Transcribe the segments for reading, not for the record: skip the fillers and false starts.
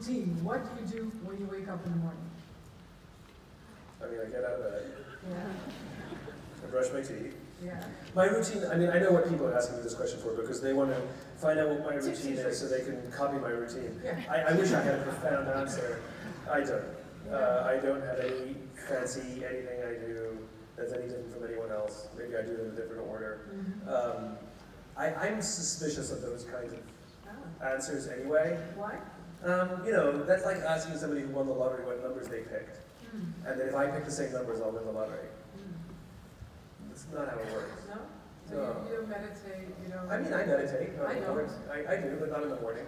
routine. What do you do when you wake up in the morning? I mean, I get out of bed. Yeah. I brush my teeth. Yeah. My routine, I mean, I know what people are asking me this question for because they want to find out what my routine is so they can copy my routine. Yeah. I wish I had a profound answer. I don't. I don't have any fancy anything I do that's any different from anyone else. Maybe I do it in a different order. Mm-hmm. I'm suspicious of those kinds of answers anyway. Why? You know, that's like asking somebody who won the lottery what numbers they picked. And then if I pick the same numbers, I'll win the lottery. That's not how it works. No? So you don't meditate, you don't... I mean, I meditate. I don't. I do, but not in the morning.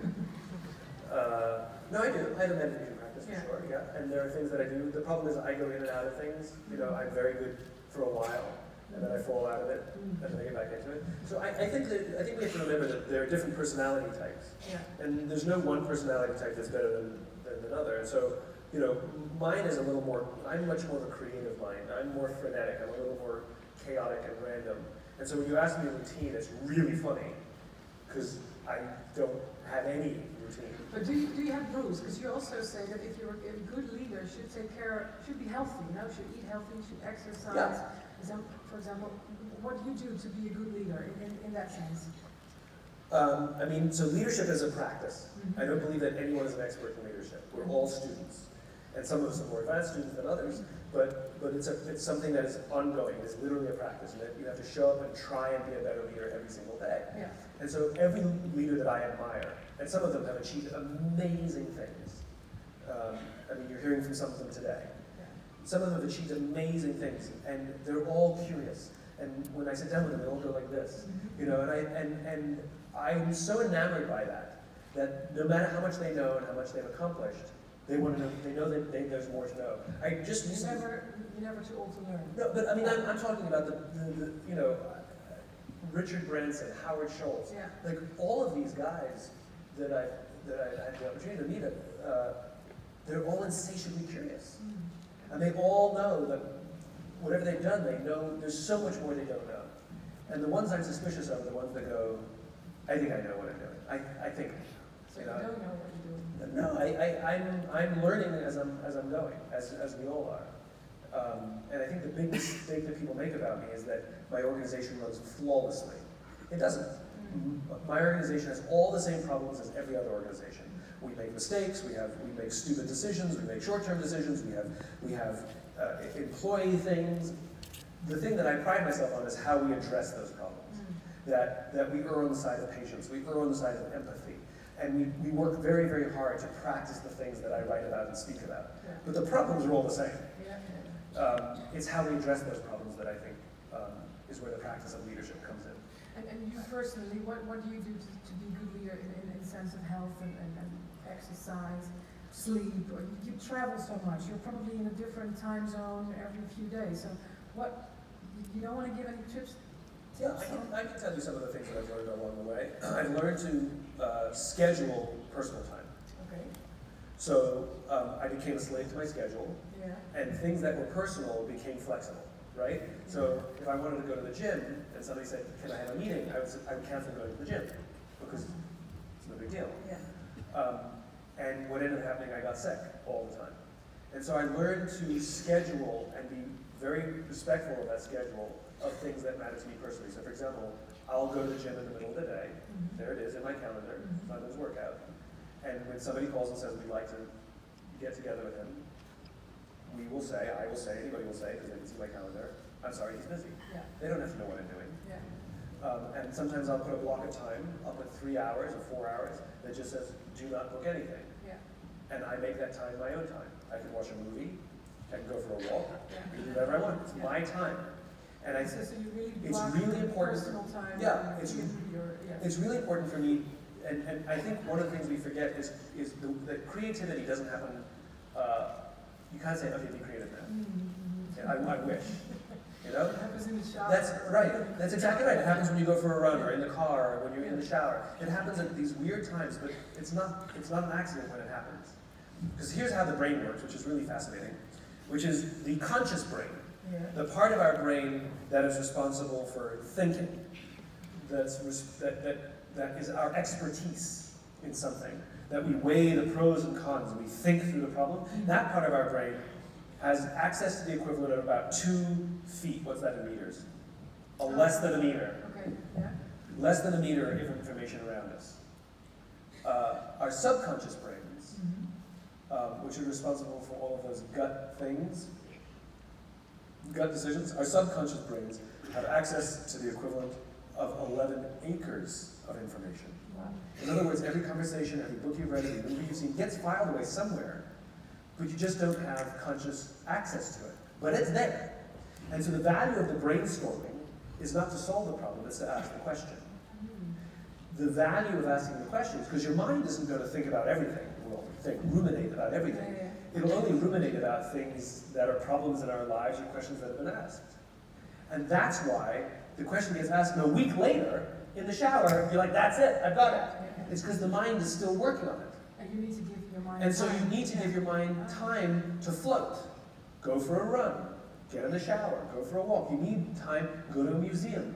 No, I do. I have a meditation practice for sure, yeah. And there are things that I do. The problem is I go in and out of things. You know, I'm very good for a while, and then I fall out of it, and then I get back into it. So I think we have to remember that there are different personality types. Yeah. And there's no one personality type that's better than another. And so, you know, mine is a little more, I'm much more of a creative mind. I'm more frenetic. I'm a little more chaotic and random. And so when you ask me a routine, it's really funny, because I don't have any routine. But do you have rules? Because you also say that if you're a good leader, should be healthy, you know, should eat healthy, should exercise. Yeah. For example, what do you do to be a good leader in that sense? I mean, so leadership is a practice. I don't believe that anyone is an expert in leadership. We're all students. And some of us are more advanced students than others, but it's something that is ongoing. It's literally a practice, and that you have to show up and try and be a better leader every single day. Yeah. And so every leader that I admire, and some of them have achieved amazing things. I mean, you're hearing from some of them today. Yeah. Some of them have achieved amazing things, and they're all curious. And when I sit down with them, they all go like this, you know. And I'm so enamored by that no matter how much they know and how much they've accomplished, they want to know. They know that there's more to know. You're never too old to learn. No, but I mean, I'm talking about the you know, Richard Branson, Howard Schultz, like all of these guys that I had the opportunity to meet. They're all insatiably curious, and they all know that whatever they've done, they know there's so much more they don't know. And the ones I'm suspicious of are the ones that go, I think I know what I'm doing. I think. So you don't know what you're doing. No, I'm learning as I'm going, as we all are. And I think the big mistake that people make about me is that my organization runs flawlessly. It doesn't. My organization has all the same problems as every other organization. We make mistakes. We make stupid decisions. We make short-term decisions. We have employee things. The thing that I pride myself on is how we address those problems. That we err on the side of patience. We err on the side of empathy. And we work very, very hard to practice the things that I write about and speak about. Yeah. But the problems are all the same. Yeah. It's how we address those problems that I think is where the practice of leadership comes in. And you personally, what do you do to be a good leader in the sense of health and exercise, sleep? Or you travel so much. You're probably in a different time zone every few days. So you don't want to give any tips? Yeah, I can tell you some of the things that I've learned along the way. I've learned to schedule personal time. Okay. So I became a slave to my schedule, and things that were personal became flexible, right? So if I wanted to go to the gym, and somebody said, can I have a meeting, I would cancel going to the gym, because it's no big deal. Yeah. And what ended up happening, I got sick all the time. And so I learned to schedule and be very respectful of that schedule of things that matter to me personally. So for example, I'll go to the gym in the middle of the day. There it is in my calendar, Simon's workout. And when somebody calls and says we'd like to get together with him, I will say, anybody will say, because they can see my calendar, I'm sorry, he's busy. Yeah. They don't have to know what I'm doing. Yeah. And sometimes I'll put a block of time, I'll put 3 hours or 4 hours that just says, do not book anything. Yeah. And I make that time my own time. I can watch a movie, I can go for a walk, I can do whatever I want. It's my time. And I said, it's really important. Time it's really important for me. And I think one of the things we forget is that creativity doesn't happen. You can't say, okay, be creative now. I wish. You know? It happens in the shower. That's right. That's exactly right. It happens when you go for a run, or in the car, or when you're in the shower. It happens at these weird times, but it's not an accident when it happens. Because here's how the brain works, which is really fascinating, which is the conscious brain. The part of our brain that is responsible for thinking, that is our expertise in something, that we weigh the pros and cons, and we think through the problem, that part of our brain has access to the equivalent of about 2 feet. What's that in meters? Less than a meter. Okay, yeah. Less than a meter of information around us. Our subconscious brains, which are responsible for all of those gut things, gut decisions, our subconscious brains have access to the equivalent of 11 acres of information. Wow. In other words, every conversation, every book you've read, every movie you've seen gets filed away somewhere, but you just don't have conscious access to it. But it's there. And so the value of the brainstorming is not to solve the problem, it's to ask the question. The value of asking the question is because your mind isn't going to think about everything. Well, ruminate about everything. It'll only ruminate about things that are problems in our lives or questions that have been asked. And that's why the question gets asked a week later in the shower, you're like, that's it, I've got it. It's because the mind is still working on it. And you need to give your mind And so you need to give your mind time to float. Go for a run, get in the shower, go for a walk. You need time, go to a museum.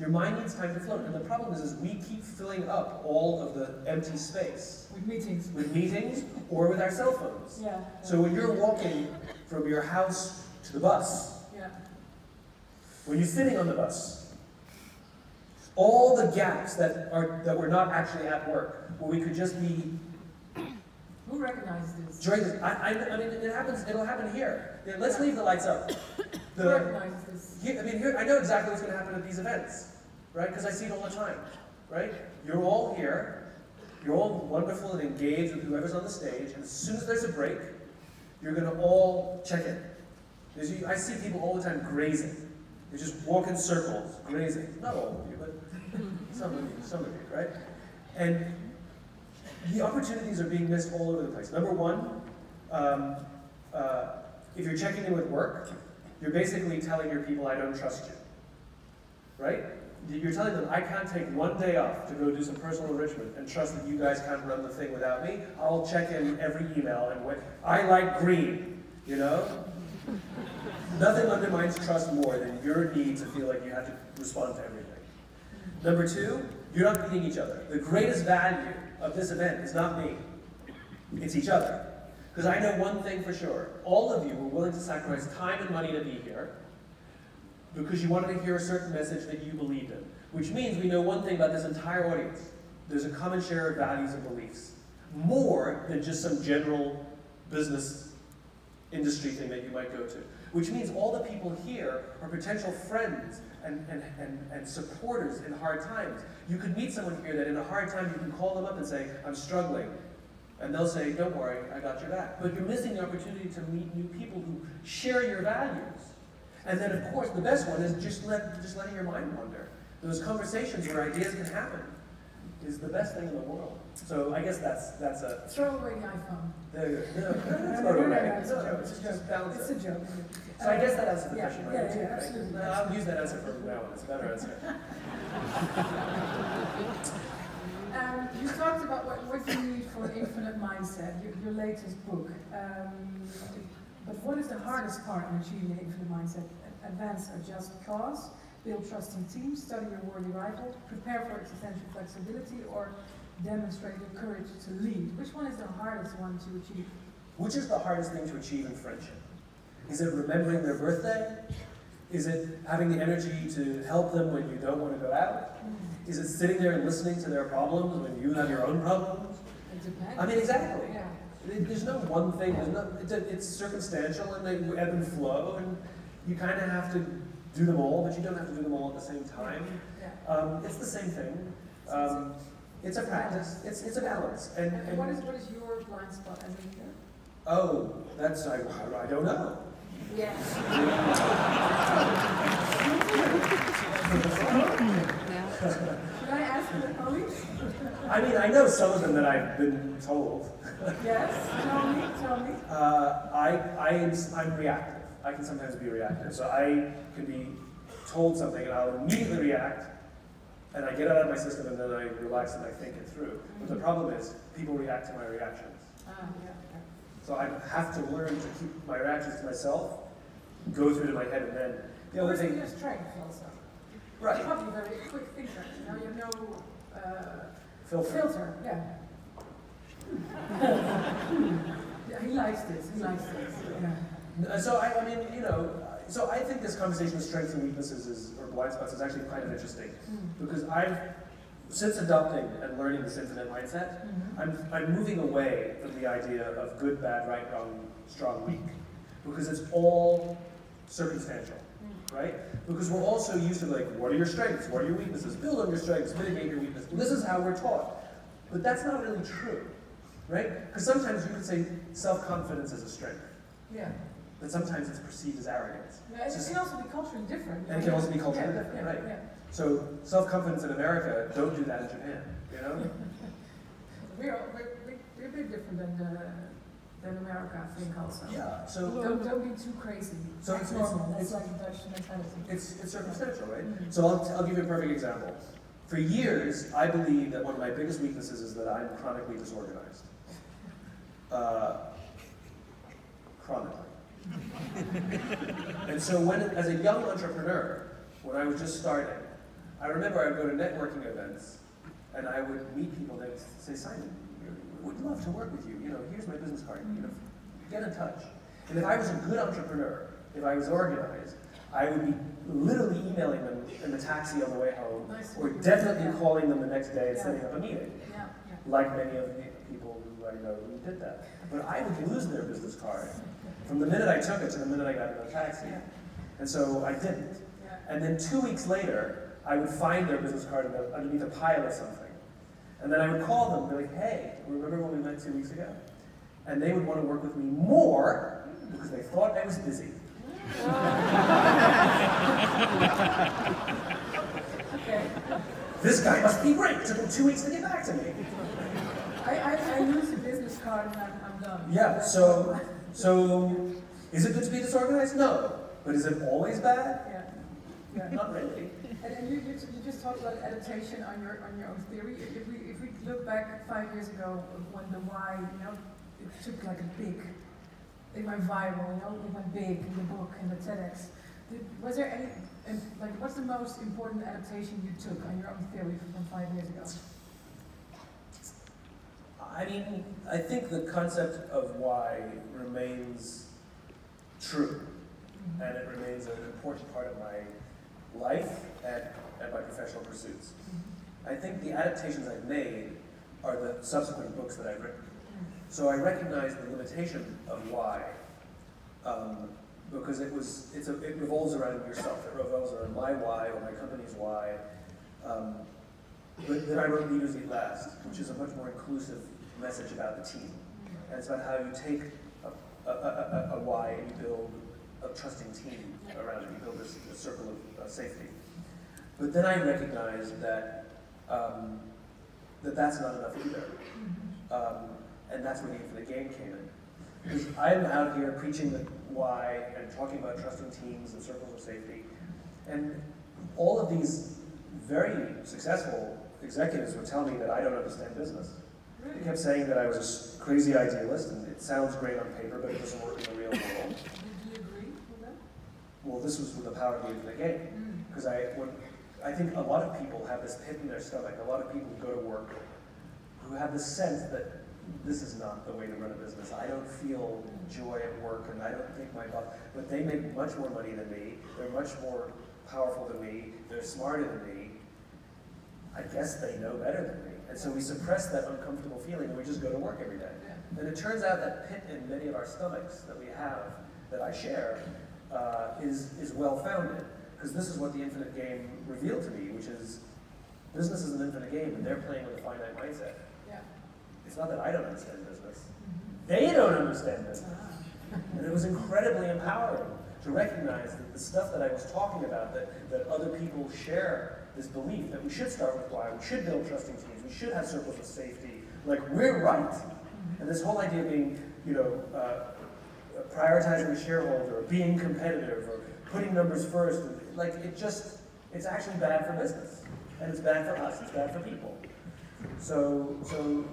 Your mind needs time to float. And the problem is we keep filling up all of the empty space. With meetings. With meetings or with our cell phones. Yeah. So when you're walking from your house to the bus, when you're sitting on the bus, all the gaps that we're not actually at work, where we could just be. Who recognizes this? During this, I mean, it'll happen here. Let's leave the lights up. Who recognizes this? Here, I know exactly what's going to happen at these events, right? Because I see it all the time, right? You're all here, you're all wonderful and engaged with whoever's on the stage, and as soon as there's a break, you're going to all check in. I see people all the time grazing. They just walk in circles, grazing. Not all of you, but some of you, right? And the opportunities are being missed all over the place. Number one, if you're checking in with work, you're basically telling your people, I don't trust you, right? You're telling them, I can't take one day off to go do some personal enrichment and trust that you guys can't run the thing without me. I'll check in every email and wait. I like green, you know? Nothing undermines trust more than your need to feel like you have to respond to everything. Number two, you're not meeting each other. The greatest value of this event is not me, it's each other. Because I know one thing for sure, all of you were willing to sacrifice time and money to be here because you wanted to hear a certain message that you believed in. Which means we know one thing about this entire audience. There's a common share of values and beliefs. More than just some general business industry thing that you might go to. Which means all the people here are potential friends and supporters in hard times. You could meet someone here that in a hard time you can call them up and say, I'm struggling. And they'll say, don't worry, I got your back. But you're missing the opportunity to meet new people who share your values. And then, of course, the best one is just letting your mind wander. Those conversations where ideas can happen is the best thing in the world. So I guess that's a... Throw away the iPhone. There you go. No, throw it away. It's a joke. It's just balance it. It's a joke. So I guess that answers the question. Yeah, absolutely. No, I'll use that answer from now on. It's a better answer. You talked about what you need for an infinite mindset, your latest book. But what is the hardest part in achieving an infinite mindset? Advance a just cause, build trusting teams, study your worthy rival, prepare for existential flexibility, or demonstrate the courage to lead. Which one is the hardest one to achieve? Which is the hardest thing to achieve in friendship? Is it remembering their birthday? Is it having the energy to help them when you don't want to go out? Is it sitting there and listening to their problems when you have your own problems? It depends. I mean, exactly. Yeah. There's no one thing. It's circumstantial and they ebb and flow, and you kind of have to do them all, but you don't have to do them all at the same time. Yeah. It's the same thing. It's a practice. It's a balance. And what is your blind spot as a leader? Oh, that's I don't know. Yes. Should I ask for the colleagues? I mean, I know some of them that I've been told. Yes, tell me. I'm reactive. I can sometimes be reactive. So I can be told something and I'll immediately react, and I get it out of my system and then I relax and I think it through. But the problem is, people react to my reactions. So I have to learn to keep my reactions to myself, go through to my head, and then the other thing. Your strength also. Right. You're probably a very quick thinker. You have no filter. Yeah. Yeah, he likes this. He likes this. Yeah. So I mean, you know, so I think this conversation of strengths and weaknesses or blind spots is actually kind of interesting because since adopting and learning this infinite mindset, I'm moving away from the idea of good, bad, right, wrong, strong, weak, because it's all circumstantial, right? Because we're also used to like, what are your strengths? What are your weaknesses? Build on your strengths, mitigate your weaknesses. This is how we're taught. But that's not really true, right? Because sometimes you could say self-confidence is a strength. Yeah. But sometimes it's perceived as arrogance. Yeah, it can also be culturally different. And it can also be culturally different, right? Yeah. So self-confidence in America, don't do that in Japan, you know? We're a bit different than America, I think, also. Yeah, so... Don't be too crazy. So it's normal, that's like the Dutch mentality. It's circumstantial, right? So I'll give you a perfect example. For years, I believe that one of my biggest weaknesses is that I'm chronically disorganized. Chronically. And so as a young entrepreneur, when I was just starting, I remember I would go to networking events, and I would meet people that would say, Simon, we'd love to work with you. You know, here's my business card. You know, get in touch. And if I was a good entrepreneur, if I was organized, I would be literally emailing them in the taxi on the way home, or definitely calling them the next day and setting up a meeting. Like many of the people who I know who did that. But I would lose their business card from the minute I took it to the minute I got in the taxi. And so I didn't. And then 2 weeks later, I would find their business card underneath a pile of something. And then I would call them and be like, hey, remember when we met 2 weeks ago? And they would want to work with me more because they thought I was busy. Okay. This guy must be great. It took him 2 weeks to get back to me. I lose a business card and I'm done. Yeah, so is it good to be disorganized? No. But is it always bad? Yeah. Not really. And you just talked about adaptation on your own theory. If we look back 5 years ago when the why, you know, it took like a big, it went viral, you know, it went big in the book and the TEDx. Was there any, like, what's the most important adaptation you took on your own theory from 5 years ago? I mean, I think the concept of why remains true, and it remains an important part of my life and my professional pursuits. I think the adaptations I've made are the subsequent books that I've written. So I recognize the limitation of why, because it revolves around yourself. It revolves around my why or my company's why. But then I wrote Leaders Eat Last, which is a much more inclusive message about the team. And it's about how you take a why and you build a trusting team around it. You build this circle of safety. But then I recognized that that's not enough either. And that's where the infinite game came in. Because I'm out here preaching the why and talking about trusting teams and circles of safety. And all of these very successful executives would tell me that I don't understand business. They kept saying that I was a crazy idealist, and it sounds great on paper, but it doesn't work in the real world. Do you agree with that? Well, this was with the power of the infinite game. Because I think a lot of people have this pit in their stomach. A lot of people who go to work who have this sense that this is not the way to run a business. I don't feel joy at work, and I don't think my boss, but they make much more money than me. They're much more powerful than me. They're smarter than me. I guess they know better than me. And so we suppress that uncomfortable feeling and we just go to work every day. And it turns out that pit in many of our stomachs that we have, that I share, is well-founded. Because this is what the infinite game revealed to me, which is business is an infinite game and they're playing with a finite mindset. It's not that I don't understand business. They don't understand business. And it was incredibly empowering to recognize that the stuff that I was talking about, that other people share this belief that we should start with why, we should build trusting teams, we should have circles of safety, like we're right. And this whole idea of being, prioritizing the shareholder, or being competitive, or putting numbers first, like it's actually bad for business. And it's bad for us, it's bad for people. So the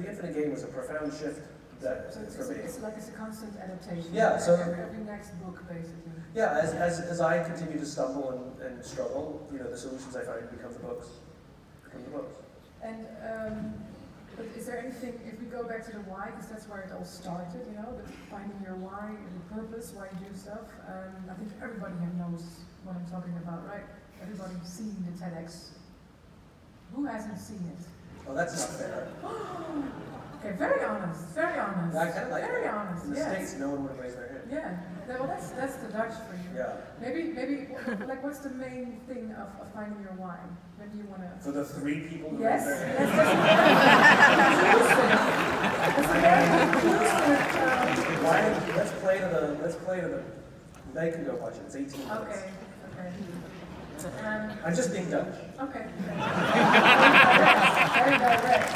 infinite game was a profound shift for me. It's like it's a constant adaptation. Yeah, so every next book, basically. Yeah, as I continue to stumble and struggle, the solutions I find become the books. And But is there anything, if we go back to the why, because that's where it all started, you know, finding your why and the purpose, why you do stuff. I think everybody here knows what I'm talking about, right? Everybody's seen the TEDx. Who hasn't seen it? Oh, that's not fair. Okay, very honest, very honest. I kind of like very that. honest. In the yes. States, no one would raise their hand. Yeah, well, that's the Dutch for you. Yeah. Maybe, like, what's the main thing of finding your why? Maybe you want to. For the 3 people who Yes. raise their hand. Let's play to the. They can go watch it. It's 18 minutes. Okay. I'm just being Dutch. Okay. Very direct.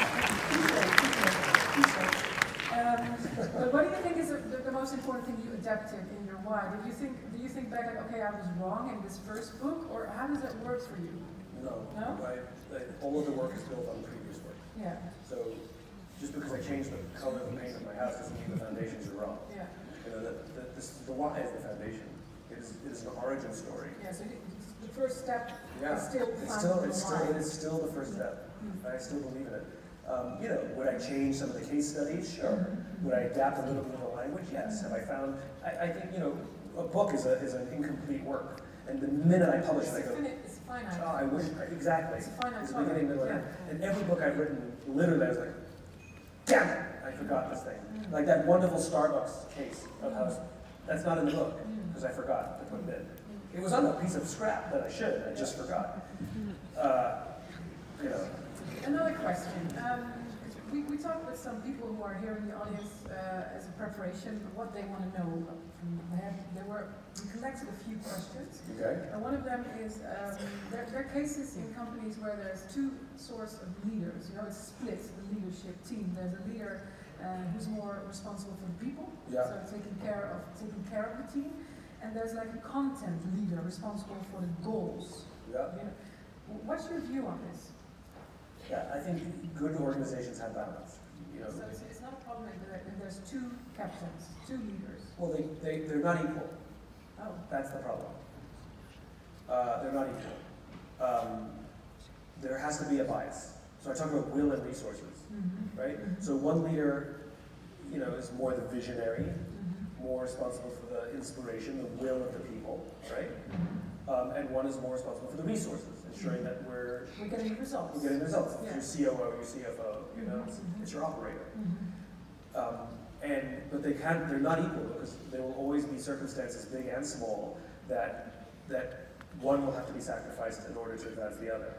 But what do you think is the most important thing you adapted in your why? Do you think back like, okay, I was wrong in this first book, or how does that work for you? No. No? All of the work is built on previous work. Yeah. So just because I changed the color of the paint of my house doesn't mean the foundations are wrong. Yeah. You know, the why is the foundation. It is an origin story. Yeah. So the first step is still the first step. I still believe in it. You know, would I change some of the case studies? Sure. Would I adapt a little bit of the language? Yes. Have I found? I think, you know, a book is an incomplete work, and the minute I publish it, I go, it's finite. oh, I wish exactly. It's a finite the beginning, middle, and end. And every book I've written, literally, I was like, damn it, I forgot this thing. Like that wonderful Starbucks case of how that's not in the book because I forgot to put it in. It was on a piece of scrap that I should. I just forgot. You know. Another question. We talked with some people who are here in the audience as a preparation of what they want to know. We collected a few questions. Okay. And one of them is, there are cases in companies where there's 2 sorts of leaders. You know, it's split, the leadership team. There's a leader who's more responsible for the people, so taking care of the team. And there's like a content leader responsible for the goals. Yeah. You know, what's your view on this? Yeah, I think good organizations have balance. You know. So it's not a problem if there's 2 captains, 2 leaders. Well, they're not equal. Oh. That's the problem. They're not equal. There has to be a bias. So I talk about will and resources, right? So one leader, you know, is more the visionary, more responsible for the inspiration, the will of the people, right? And one is more responsible for the resources, ensuring that we're getting results. We're getting results. Yeah. It's your COO, your CFO, you know, it's your operator. But they're not equal because there will always be circumstances, big and small, that one will have to be sacrificed in order to advance the other,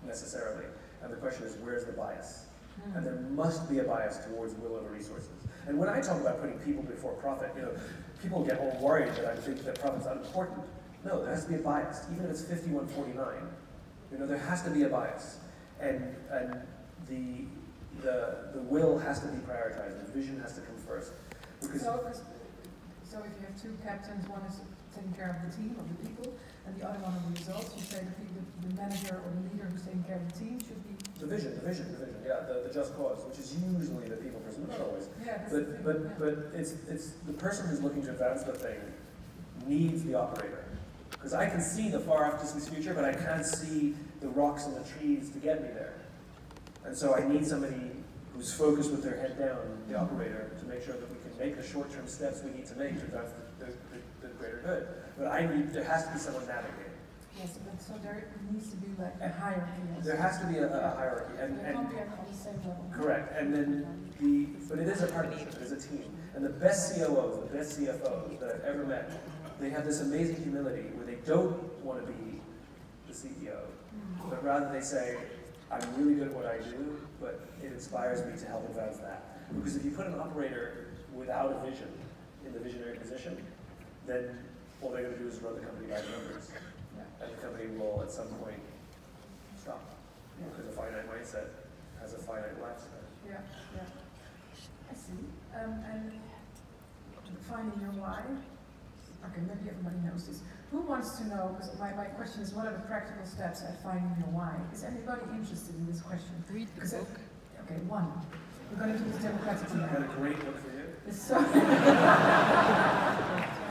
necessarily. And the question is, where's the bias? And there must be a bias towards will over resources. And when I talk about putting people before profit, you know, people get all worried that I think that profit's unimportant. No, there has to be a bias, even if it's 51-49. You know, there has to be a bias, and the will has to be prioritized. The vision has to come first. Because so if you have 2 captains, one is taking care of the team, of the people, and the other one of the results, you say the manager or the leader who's taking care of the team should be the vision. Yeah, the just cause, which is usually the people person, but not always. Yeah, but it's the person who's looking to advance the thing needs the operator. Because I can see the far off distance future, but I can't see the rocks and the trees to get me there. And so I need somebody who's focused with their head down, the operator, to make sure that we can make the short-term steps we need to make to advance the greater good. But there has to be someone navigating. Yes, but so there needs to be like a hierarchy. There has to be a hierarchy. And can't be on the same level. Correct. And then but it is a partnership, it is a team. And the best COOs, the best CFOs that I've ever met, they have this amazing humility where they don't want to be the CEO, but rather they say, I'm really good at what I do, but it inspires me to help advance that. Because if you put an operator without a vision in the visionary position, then all they're going to do is run the company by the numbers. And the company will, at some point, stop. Because a finite mindset has a finite lifespan. Yeah. I see. And finding your why. Okay, maybe everybody knows this. Who wants to know, because my question is, what are the practical steps at finding your why? Is anybody interested in this question? Read the book. Okay, one. We're going to do this democratically now. I've got a great book for you. It's so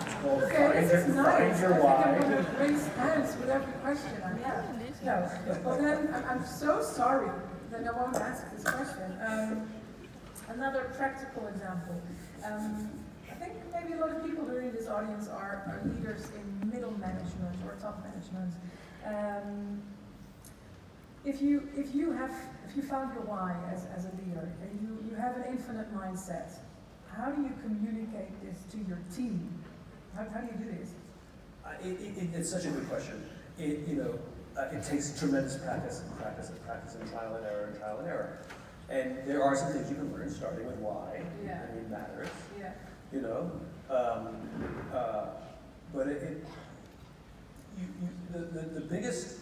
It's called okay, this is nice. Find Your I Why. think I'm going to raise hands with every question I have. No, but then I'm so sorry. then I won't ask this question. Another practical example. I think maybe a lot of people who are in this audience are leaders in middle management or top management. If you found your why as a leader and you have an infinite mindset, how do you communicate this to your team? How do you do this? It's such a good question. It takes tremendous practice and trial and error. And there are some things you can learn, starting with why. Yeah. I mean, it matters. Yeah. But the biggest.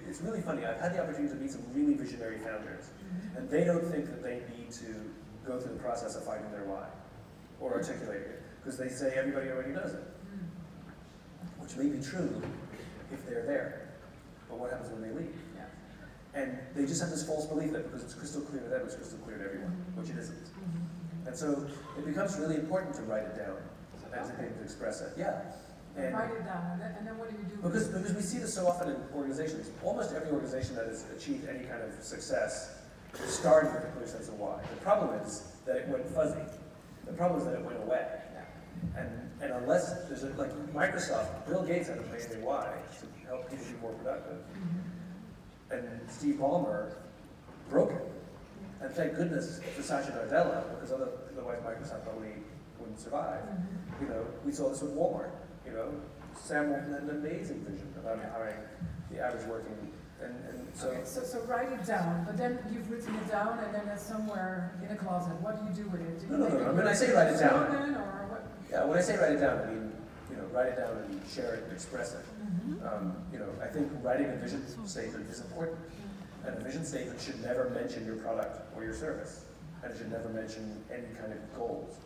It's really funny. I've had the opportunity to meet some really visionary founders, and they don't think that they need to go through the process of finding their why or articulating it, because they say everybody already knows it, which may be true if they're there. But what happens when they leave? And they just have this false belief that because it's crystal clear to them, it's crystal clear to everyone, which it isn't. And so it becomes really important to write it down and to be able to express it. Yeah. And write it down, and then what do you do? Because we see this so often in organizations. Almost every organization that has achieved any kind of success started with a clear sense of why. The problem is that it went fuzzy. The problem is that it went away. And unless there's like Microsoft, Bill Gates had a amazing why to help people be more productive. And Steve Ballmer broke it. And thank goodness for Satya Nadella, because otherwise Microsoft probably wouldn't survive. We saw this with Walmart. Sam Walton had an amazing vision about empowering the average working. So, okay, so write it down, but then you've written it down, and then it's somewhere in a closet. What do you do with it? Do you no. When I say write it down, or what? Yeah, when I say write it down, I mean write it down and share it and express it. I think writing a vision statement is important, and a vision statement should never mention your product or your service, and it should never mention any kind of goals.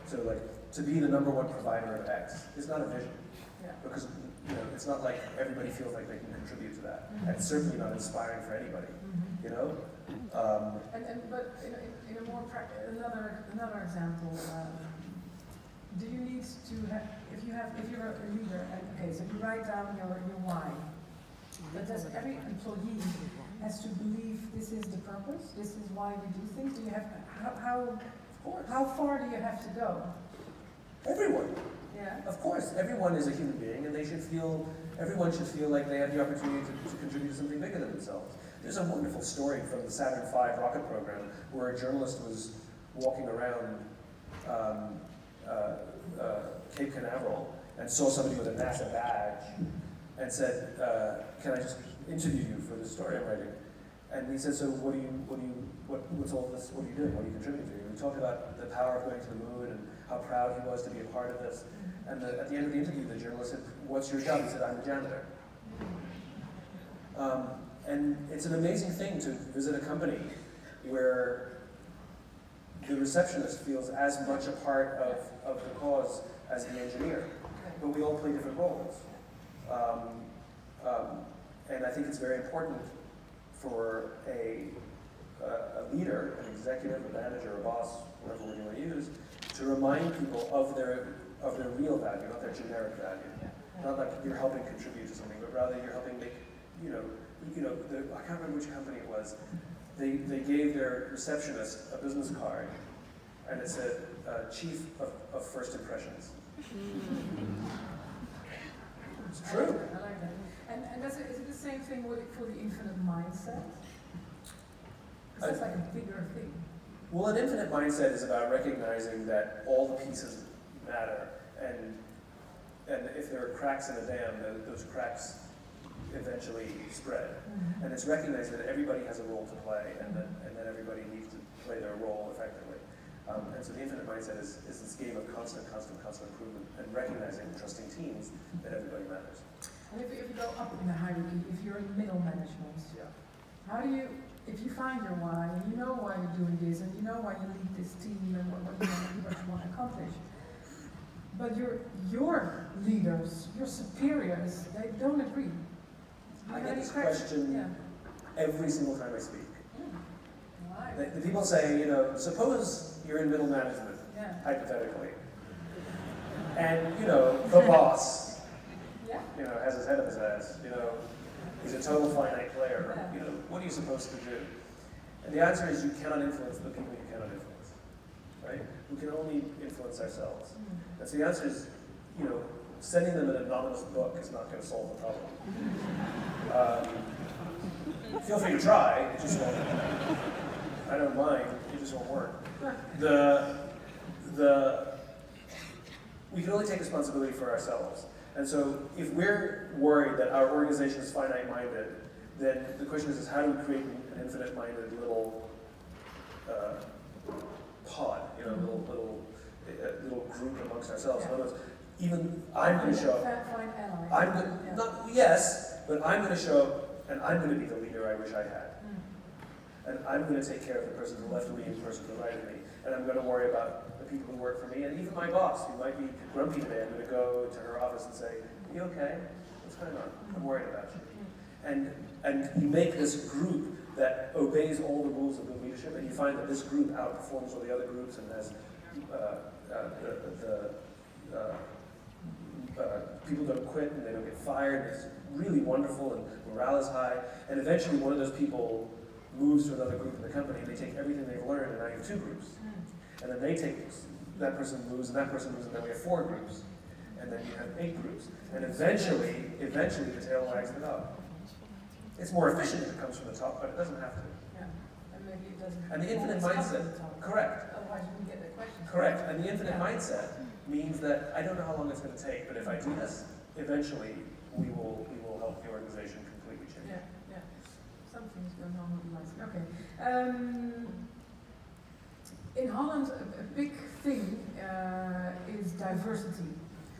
So like to be the #1 provider of X is not a vision, because it's not like everybody feels like they can contribute to that, and it's certainly not inspiring for anybody. But in a more another example, do you need to have if you're a leader? Okay, so you write down your why, but does every employee has to believe this is the purpose? This is why we do things. Do you have how far do you have to go? Everyone. Yeah. Of course, everyone is a human being, and everyone should feel like they have the opportunity to contribute to something bigger than themselves. There's a wonderful story from the Saturn V rocket program where a journalist was walking around Cape Canaveral and saw somebody with a NASA badge and said, "Can I just interview you for this story I'm writing?" And he said, "So what's all this? What are you doing? What are you contributing to?" And we talked about the power of going to the moon and how proud he was to be a part of this. And at the end of the interview, the journalist said, "What's your job?" He said, "I'm the janitor." And it's an amazing thing to visit a company where the receptionist feels as much a part of the cause as the engineer, but we all play different roles. And I think it's very important for a leader, an executive, a manager, a boss, whatever word you want to use, to remind people of their real value, not their generic value. Not like you're helping contribute to something, but rather you're helping make, I can't remember which company it was. They gave their receptionist a business card, and it said, Chief of First Impressions. It's true. I like that. And is it the same thing for the infinite mindset? That's like a bigger thing. Well, an infinite mindset is about recognizing that all the pieces matter, and if there are cracks in a dam, those cracks eventually spread. And it's recognizing that everybody has a role to play, and that everybody needs to play their role effectively. And so the infinite mindset is this game of constant improvement, and recognizing and trusting teams that everybody matters. And if you go up in the hierarchy, if you're in middle management, how do you, if you find your why, and you know why you're doing this, and you know why you lead this team, and what you want to accomplish, but your leaders, your superiors, they don't agree. I get this question every single time I speak. Why? The people say, suppose you're in middle management, hypothetically, and the boss, has his head up his ass, He's a total finite player. You know, what are you supposed to do? And the answer is you cannot influence the people you cannot influence, right? We can only influence ourselves. And so the answer is, you know, sending them an anonymous book is not going to solve the problem. Feel free to try, it just won't. I don't mind, it just won't work. We can only take responsibility for ourselves. And so if we're worried that our organization is finite-minded, then the question is how do we create an infinite-minded little pod, you know, little group amongst ourselves. In other words, even I'm going to show up. Yes, but I'm going to show up and I'm going to be the leader I wish I had. And I'm going to take care of the person to the left of me and the person to the right of me. And I'm going to worry about the people who work for me, and even my boss, who might be grumpy today. I'm going to go to her office and say, "Are you okay? What's going on? I'm worried about you." And you make this group that obeys all the rules of good leadership, and you find that this group outperforms all the other groups and has people don't quit and they don't get fired. It's really wonderful and morale is high. And eventually one of those people moves to another group in the company and they take everything they've learned and now you have 2 groups. And then they take, that person moves and that person moves and then we have 4 groups. And then you have 8 groups. And eventually the tail wags the dog. It's more efficient if it comes from the top, but it doesn't have to. Yeah, and maybe it doesn't. And the infinite mindset, correct. Otherwise you can get the question. Correct, and the infinite mindset means that I don't know how long it's going to take, but if I do this, eventually we will help the organization completely change. Yeah. Something's going on with the mindset. Okay. In Holland, a big thing is diversity.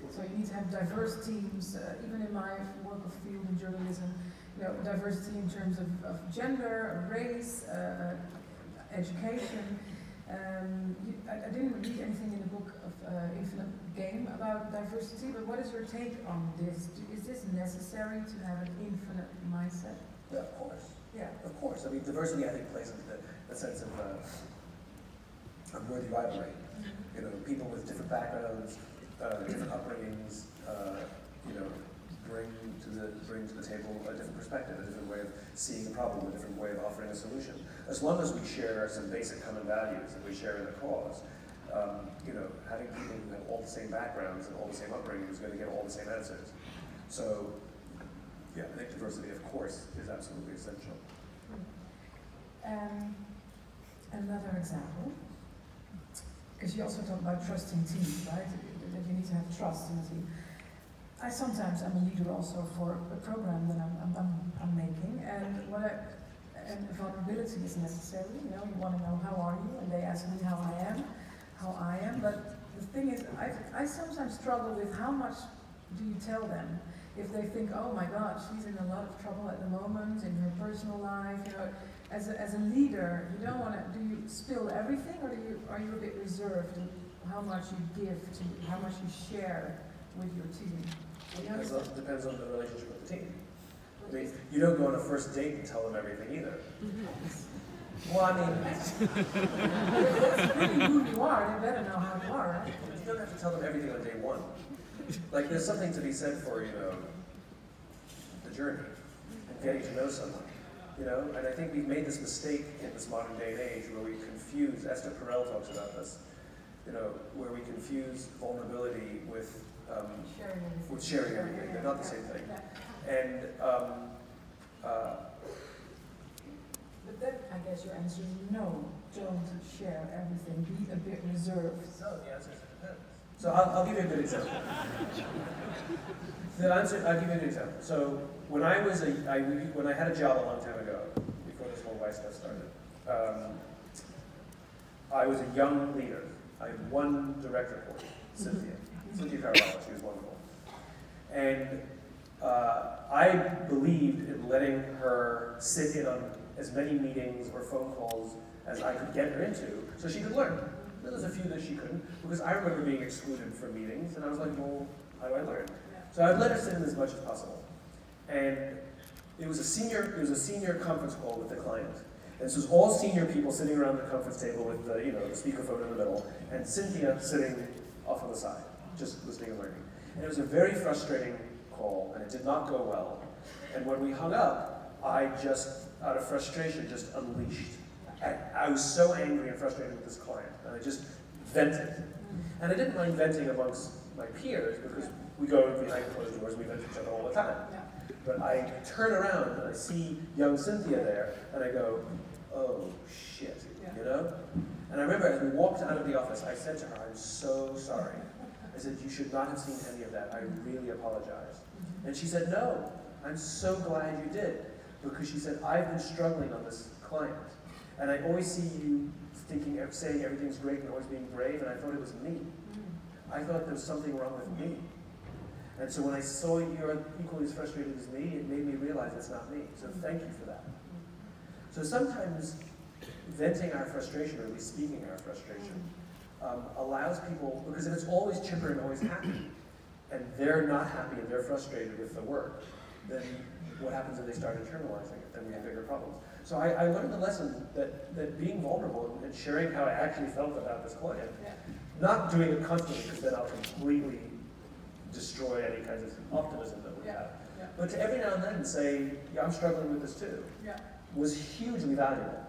So you need to have diverse teams, even in my work of field in journalism, you know, diversity in terms of gender, race, education. I didn't read anything in the book of Infinite Game about diversity, but what is your take on this? Is this necessary to have an infinite mindset? Yeah, of course. Yeah. Of course. I mean, diversity, I think, plays into the sense of worthy rivalry. You know, people with different backgrounds, different upbringings, you know, bring to the table a different perspective, a different way of seeing the problem, a different way of offering a solution. As long as we share some basic common values and we share in the cause, you know, having people who have all the same backgrounds and all the same upbringing is going to get all the same answers. So, yeah, I think diversity, of course, is absolutely essential. Another example, because you also talk about trusting teams, right? That you need to have trust in a team. I sometimes am a leader also for a program that I'm making, and vulnerability is necessary. You know, you want to know how are you, and they ask me how I am. But the thing is, I sometimes struggle with how much do you tell them if they think, oh my God, she's in a lot of trouble at the moment in her personal life. You know, as a leader, you don't want to. Do you spill everything, or are you a bit reserved in how much you give to, how much you share with your team? Depends on the relationship with the team. I mean, you don't go on a first date and tell them everything either. Well, I mean, it's really who you are. They better know how you are, right? You don't have to tell them everything on day 1. Like, there's something to be said for, you know, the journey and getting to know someone. You know, and I think we've made this mistake in this modern day and age where we confuse. Esther Perel talks about this. You know, where we confuse vulnerability with sharing everything. They're not the same thing. And but then I guess your answer is no. Don't share everything. Be a bit reserved. No, the answer is it depends. So I'll give you a good example. I'll give you an example. So when I was when I had a job a long time ago, before this whole white stuff started, I was a young leader. I had one direct report, Cynthia Carvalho. She was wonderful. And I believed in letting her sit in on as many meetings or phone calls as I could get her into so she could learn. There was a few that she couldn't, because I remember being excluded from meetings, and I was like, well, how do I learn? So I'd let her sit in as much as possible. And it was a senior conference call with the client. And this was all senior people sitting around the conference table with the, you know, the speakerphone in the middle, and Cynthia sitting off on the side, just listening and learning. And it was a very frustrating call, and it did not go well. And when we hung up, I just, out of frustration, just unleashed. I was so angry and frustrated with this client, and I just vented. And I didn't mind venting amongst my peers, because we go behind closed doors, we vent each other all the time. But I turn around and I see young Cynthia there, and I go, oh shit, you know? And I remember as we walked out of the office, I said to her, I'm so sorry. I said, you should not have seen any of that. I really apologize. And she said, no, I'm so glad you did. Because she said, I've been struggling on this client. And I always see you thinking, saying everything's great and always being brave, and I thought it was me. I thought there was something wrong with me. And so when I saw you're equally as frustrated as me, it made me realize it's not me. So thank you for that. So sometimes venting our frustration, or at least speaking our frustration, allows people, because if it's always chipper and always happy, and they're not happy and they're frustrated with the work, then what happens if they start internalizing it? Then we have bigger problems. So I learned the lesson that being vulnerable and sharing how I actually felt about this client, not doing it constantly, because then I'll completely destroy any kinds of optimism that we have. But to every now and then say, yeah, I'm struggling with this too, was hugely valuable.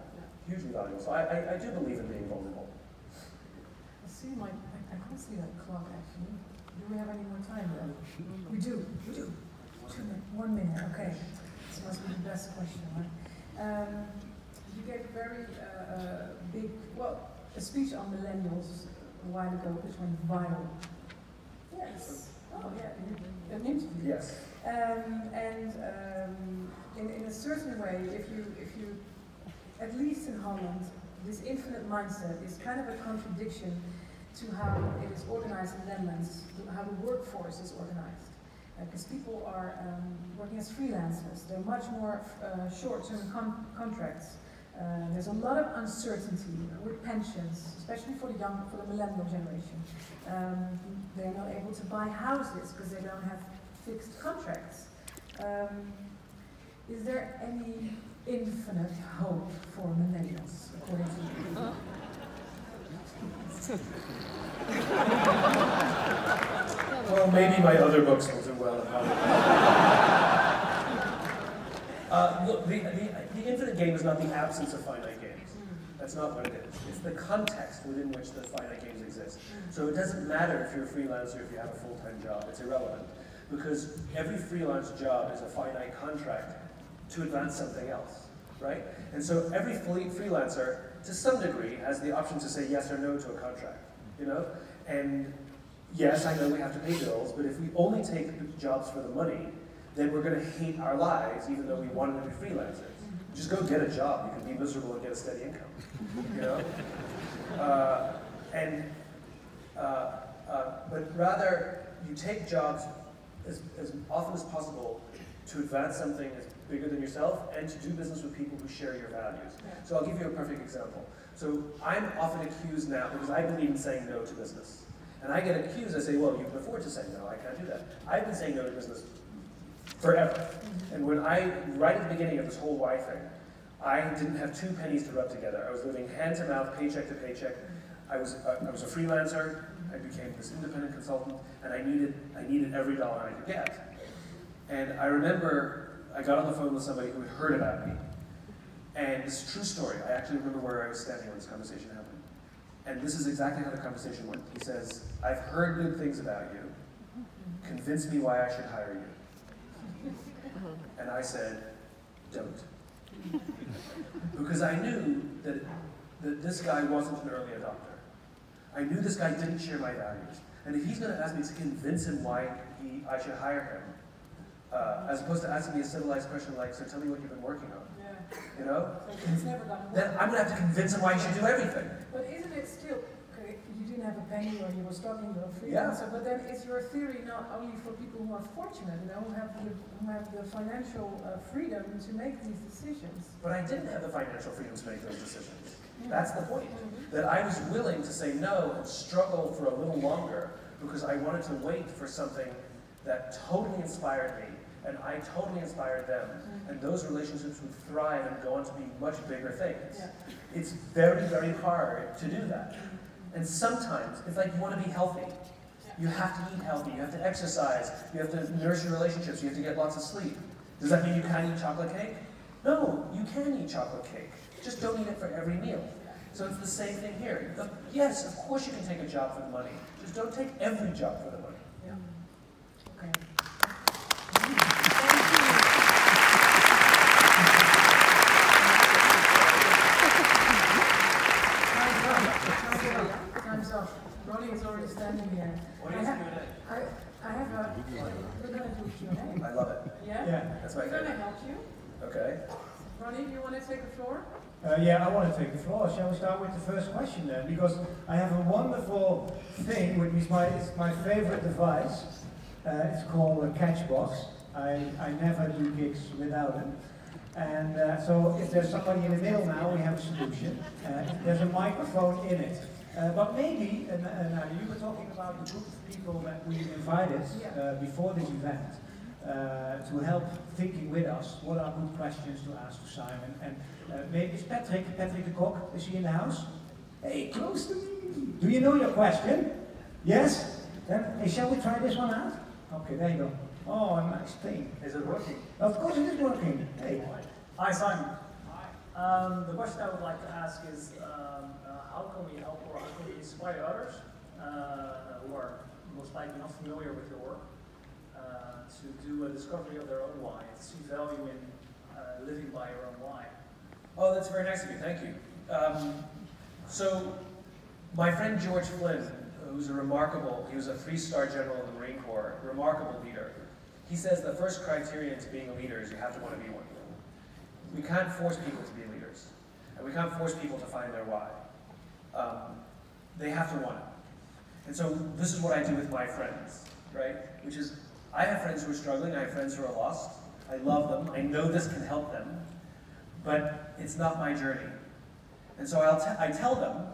Hugely valuable. So I do believe in being vulnerable. I see I can't see that clock actually. Do we have any more time then? We do. 1 minute, okay. This must be the best question, right? You gave a very big, a speech on millennials a while ago, which went viral. Yes. Oh yeah, an interview. Yes. In a certain way, if you, at least in Holland, this infinite mindset is kind of a contradiction to how it is organized in the Netherlands, how the workforce is organized. Because people are working as freelancers. They're much more short-term contracts. There's a lot of uncertainty with pensions, especially for the millennial generation. They're not able to buy houses because they don't have fixed contracts. Is there any infinite hope for millennials, according to you? Well, maybe my other books will do well. Look, the infinite game is not the absence of finite games. That's not what it is. It's the context within which the finite games exist. So it doesn't matter if you're a freelancer, if you have a full-time job. It's irrelevant. Because every freelance job is a finite contract to advance something else, right? And so every freelancer, to some degree, has the option to say yes or no to a contract, you know? And yes, I know we have to pay bills, but if we only take jobs for the money, then we're going to hate our lives, even though we wanted to be freelancers. Just go get a job. You can be miserable and get a steady income, you know? But rather, you take jobs as often as possible to advance something that's bigger than yourself and to do business with people who share your values. So I'll give you a perfect example. So I'm often accused now, because I believe in saying no to business. And I get accused, I say, well, you can afford to say no, I can't do that. I've been saying no to business forever. And when right at the beginning of this whole why thing, I didn't have 2 pennies to rub together. I was living hand to mouth, paycheck to paycheck. I was a freelancer. I became this independent consultant, and I needed every dollar I could get. And I remember I got on the phone with somebody who had heard about me. And it's a true story. I actually remember where I was standing when this conversation happened. And this is exactly how the conversation went. He says, I've heard good things about you. Convince me why I should hire you. And I said, don't. Because I knew that this guy wasn't an early adopter. I knew this guy didn't share my values. And if he's going to ask me to convince him why I should hire him, as opposed to asking me a civilized question like, so tell me what you've been working on. You know? Then I'm going to have to convince him why he should do everything. But isn't it still, okay, you didn't have a penny or you were struggling with a freelancer, but then is your theory not only for people who are fortunate, you know, who have the financial freedom to make these decisions? But I didn't have the financial freedom to make those decisions. That's the point. That I was willing to say no and struggle for a little longer because I wanted to wait for something that totally inspired me, and I totally inspired them, and those relationships would thrive and go on to be much bigger things. It's very, very hard to do that. And sometimes, it's like you want to be healthy. You have to eat healthy, you have to exercise, you have to nurture relationships, you have to get lots of sleep. Does that mean you can't eat chocolate cake? No, you can eat chocolate cake. Just don't eat it for every meal. So it's the same thing here. Yes, of course you can take a job for the money. Just don't take every job for the money. Yeah. Okay. Time's up. Ronnie is already standing here. What is Q&A? I have a... We're going to do Q&A. I love it. Yeah? Yeah. That's my We're going to favorite. help you. Okay. Ronnie, do you want to take the floor? Yeah, I want to take the floor. Shall we start with the first question then? Because I have a wonderful thing, which is my favorite device. It's called a catchbox. I never do gigs without it. And so if there's somebody in the middle now, we have a solution. There's a microphone in it. But maybe, and you were talking about the group of people that we invited before this event to help thinking with us. What are good questions to ask to Simon? And maybe it's Patrick de Kok, is he in the house? Hey, close to me. Do you know your question? Yes? Then, hey, shall we try this one out? Okay, there you go. Oh, a nice thing. Is it working? Of course it is working. Hey. Hi, Simon. The question I would like to ask is, how can we help or how can we inspire others who are most likely not familiar with your work to do a discovery of their own why, to see value in living by your own why? Oh, that's very nice of you. Thank you. So, my friend George Flynn, he was a 3-star general in the Marine Corps, a remarkable leader. He says the first criterion to being a leader is you have to want to be one. We can't force people to be leaders, and we can't force people to find their why. They have to want it. And so this is what I do with my friends, right? Which is, I have friends who are struggling, I have friends who are lost, I love them, I know this can help them, but it's not my journey. And so I tell them,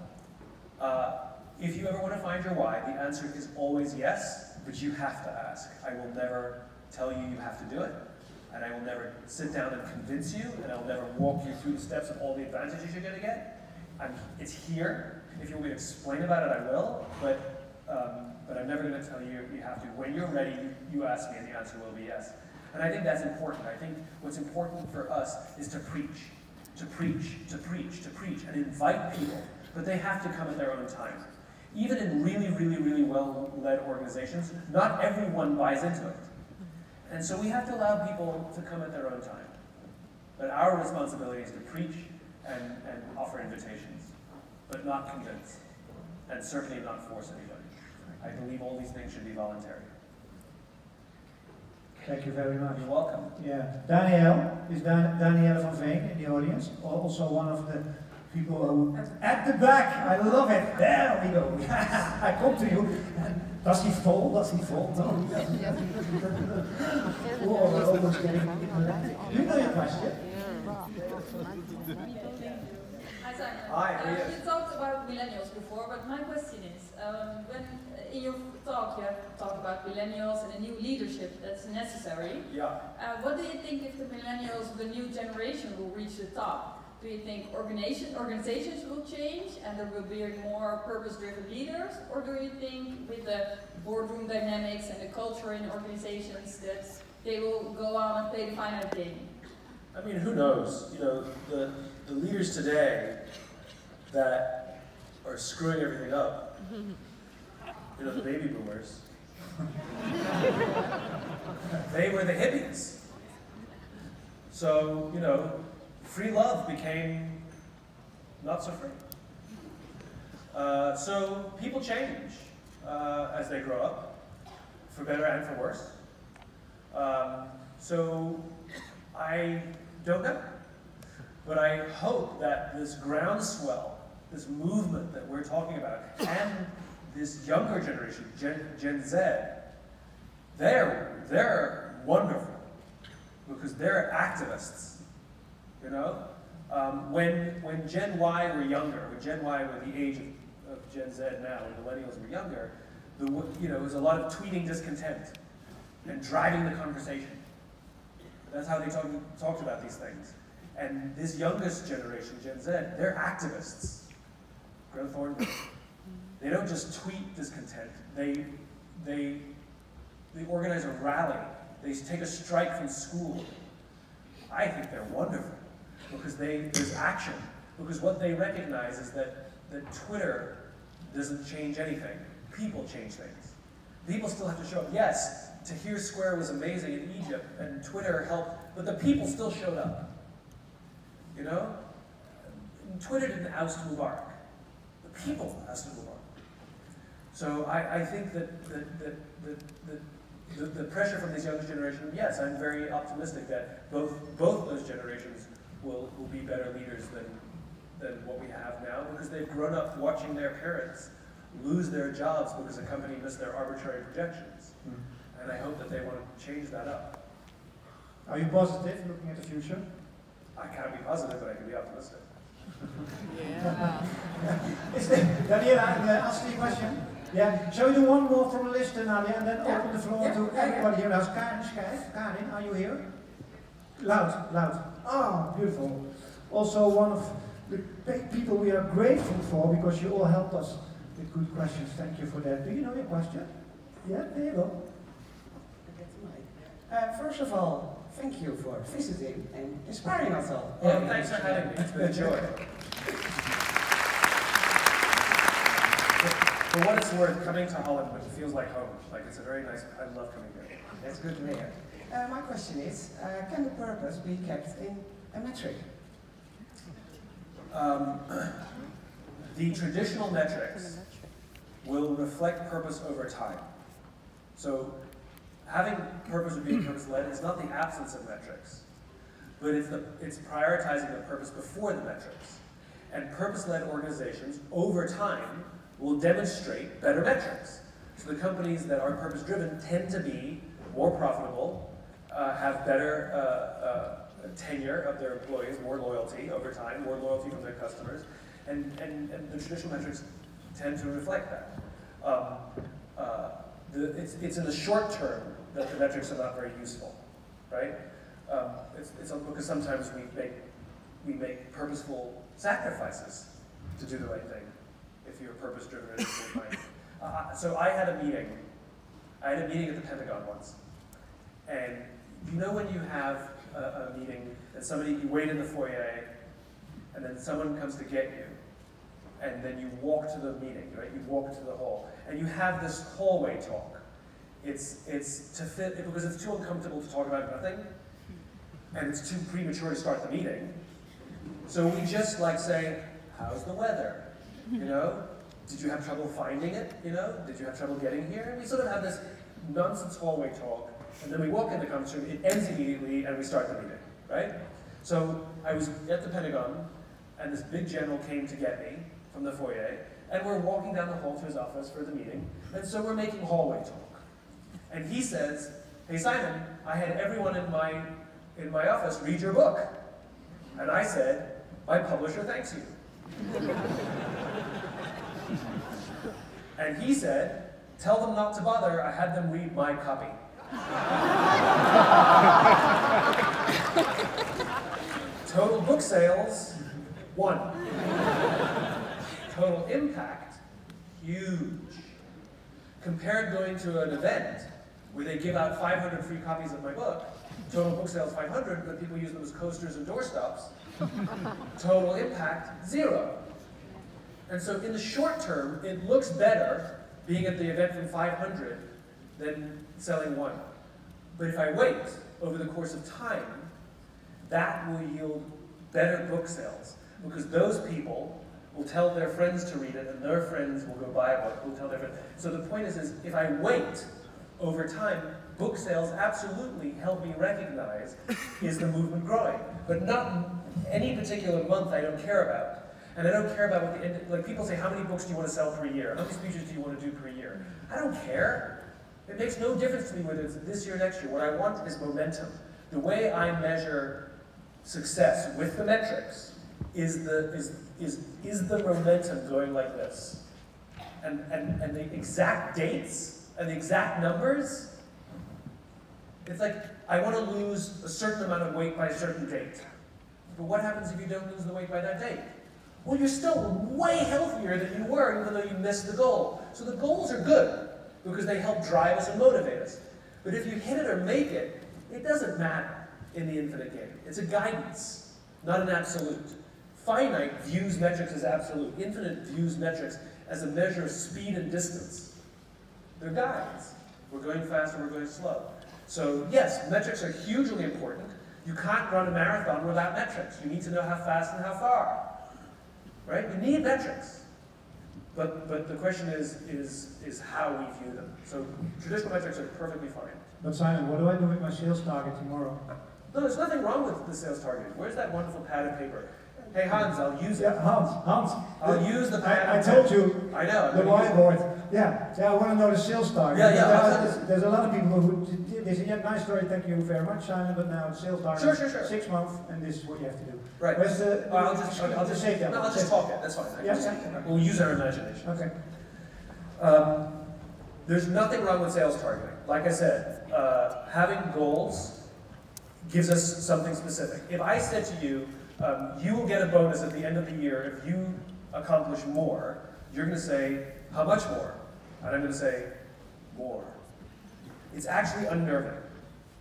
if you ever want to find your why, the answer is always yes, but you have to ask. I will never tell you you have to do it, and I will never sit down and convince you, and I will never walk you through the steps of all the advantages you're going to get. It's here. If you want me to explain about it, I will, but I'm never going to tell you you have to. When you're ready, you ask me, and the answer will be yes. And I think that's important. I think what's important for us is to preach, and invite people, but they have to come at their own time. Even in really, really, really well-led organizations, not everyone buys into it. And so we have to allow people to come at their own time. But our responsibility is to preach and offer invitations, but not convince, and certainly not force anybody. I believe all these things should be voluntary. Thank you very much. You're welcome. Yeah, Danielle is Danielle van Veen in the audience, also one of the people who at the back. I love it. There we go. I come to you. Does he fall? Does he fall? No, he doesn't. Oh, we're almost getting interactive. Do you know your question? Hi, Simon. Hi, you talked about millennials before, but my question is, when in your talk you have talked about millennials and a new leadership that's necessary. Yeah. What do you think if the millennials, the new generation, will reach the top? Do you think organizations will change and there will be more purpose-driven leaders? Or do you think with the boardroom dynamics and the culture in organizations that they will go on and play the finite game? I mean, who knows? You know, the leaders today that are screwing everything up, you know, the baby boomers, they were the hippies. So, you know, free love became not so free. So people change as they grow up, for better and for worse. So I don't know, but I hope that this groundswell, this movement that we're talking about, and this younger generation, Gen Z, they're wonderful because they're activists. You know, when Gen Y were younger, when Gen Y were the age of Gen Z now, when millennials were younger, there was a lot of tweeting discontent and driving the conversation. That's how they talked about these things. And this youngest generation, Gen Z, they're activists. Greta Thunberg. They don't just tweet discontent. They organize a rally. They take a strike from school. I think they're wonderful because there's action. Because what they recognize is that Twitter doesn't change anything. People change things. People still have to show up. Yes, Tahrir Square was amazing in Egypt, and Twitter helped, but the people still showed up. You know? Twitter didn't oust Mubarak. The people ousted Mubarak. So I think that the pressure from this younger generation, yes, I'm very optimistic that both those generations will be better leaders than what we have now, because they've grown up watching their parents lose their jobs because a company missed their arbitrary projections. And I hope that they want to change that up. Are you positive looking at the future? I can't be positive, but I can be optimistic. Yeah. Daniela, answer your question. Yeah. Shall we do one more from the list, Nadia, and then open the floor to everybody here? Now, Karin, are you here? Loud, loud. Ah, beautiful. Also, one of the people we are grateful for, because you all helped us with good questions. Thank you for that. Do you know your question? Yeah, there you go. First of all, thank you for visiting and inspiring us all. Well, thanks for having me. It's been a joy. For what it's worth, coming to Holland feels like home. Like, it's a very nice, I love coming here. That's good to hear. My question is, can the purpose be kept in a metric? The traditional metrics will reflect purpose over time. So having purpose or being purpose-led is not the absence of metrics, but it's prioritizing the purpose before the metrics. And purpose-led organizations, over time, will demonstrate better metrics. So the companies that are purpose-driven tend to be more profitable, have better tenure of their employees, more loyalty over time, more loyalty from their customers, and the traditional metrics tend to reflect that. It's in the short term that the metrics are not very useful, right? It's because sometimes we make purposeful sacrifices to do the right thing if you're purpose-driven and minded. So I had a meeting at the Pentagon once, and you know when you have a meeting and you wait in the foyer, and then someone comes to get you, and then you walk to the meeting, right? You walk to the hall, and you have this hallway talk. It's to fit, because it's too uncomfortable to talk about nothing, and it's too premature to start the meeting. So we just like say, how's the weather? You know? Did you have trouble finding it? You know? Did you have trouble getting here? And we sort of have this nonsense hallway talk, and then we walk in the conference room, it ends immediately, and we start the meeting, right? So I was at the Pentagon, and this big general came to get me from the foyer, and we're walking down the hall to his office for the meeting, and so we're making hallway talk. And he says, hey Simon, I had everyone in my office read your book. And I said, my publisher thanks you. And he said, tell them not to bother, I had them read my copy. Total book sales, 1. Total impact, huge. Compared going to an event where they give out 500 free copies of my book, total book sales 500, but people use them as coasters and doorstops, total impact, 0. And so in the short term, it looks better being at the event from 500 than selling 1. But if I wait over the course of time, that will yield better book sales, because those people will tell their friends to read it, and their friends will go buy a book, will tell their friends. So the point is if I wait over time, book sales absolutely help me recognize, is the movement growing? But not any particular month I don't care about. And I don't care about what the end, like people say, how many books do you want to sell per year? How many speeches do you want to do per year? I don't care. It makes no difference to me whether it's this year or next year. What I want is momentum. The way I measure success with the metrics is the momentum going like this. And the exact dates and the exact numbers, it's like, I want to lose a certain amount of weight by a certain date. But what happens if you don't lose the weight by that date? Well, you're still way healthier than you were, even though you missed the goal. So the goals are good, because they help drive us and motivate us. But if you hit it or make it, it doesn't matter. in the infinite game. It's a guidance, not an absolute. Finite views metrics as absolute. Infinite views metrics as a measure of speed and distance. They're guides. We're going fast or we're going slow. So yes, metrics are hugely important. You can't run a marathon without metrics. You need to know how fast and how far. Right? You need metrics. But the question is how we view them. So traditional metrics are perfectly fine. But Simon, what do I do with my sales target tomorrow? No, there's nothing wrong with the sales target. Where's that wonderful pad of paper? Hey Hans, I'll use it. Yeah, Hans. I'll use the pad. I told you. I know. The whiteboard. Yeah, I want to know the sales target. Yeah. There's a lot of people who they say, yeah, nice story, thank you very much, Simon, but now the sales target Sure. 6 months, and this is what you have to do. Right. I'll just say that. I'll just talk it. That's fine. We'll use our imagination. Okay. There's nothing wrong with sales targeting. Like I said, having goals gives us something specific. If I said to you, you will get a bonus at the end of the year if you accomplish more, you're going to say, how much more? And I'm going to say, more. It's actually unnerving,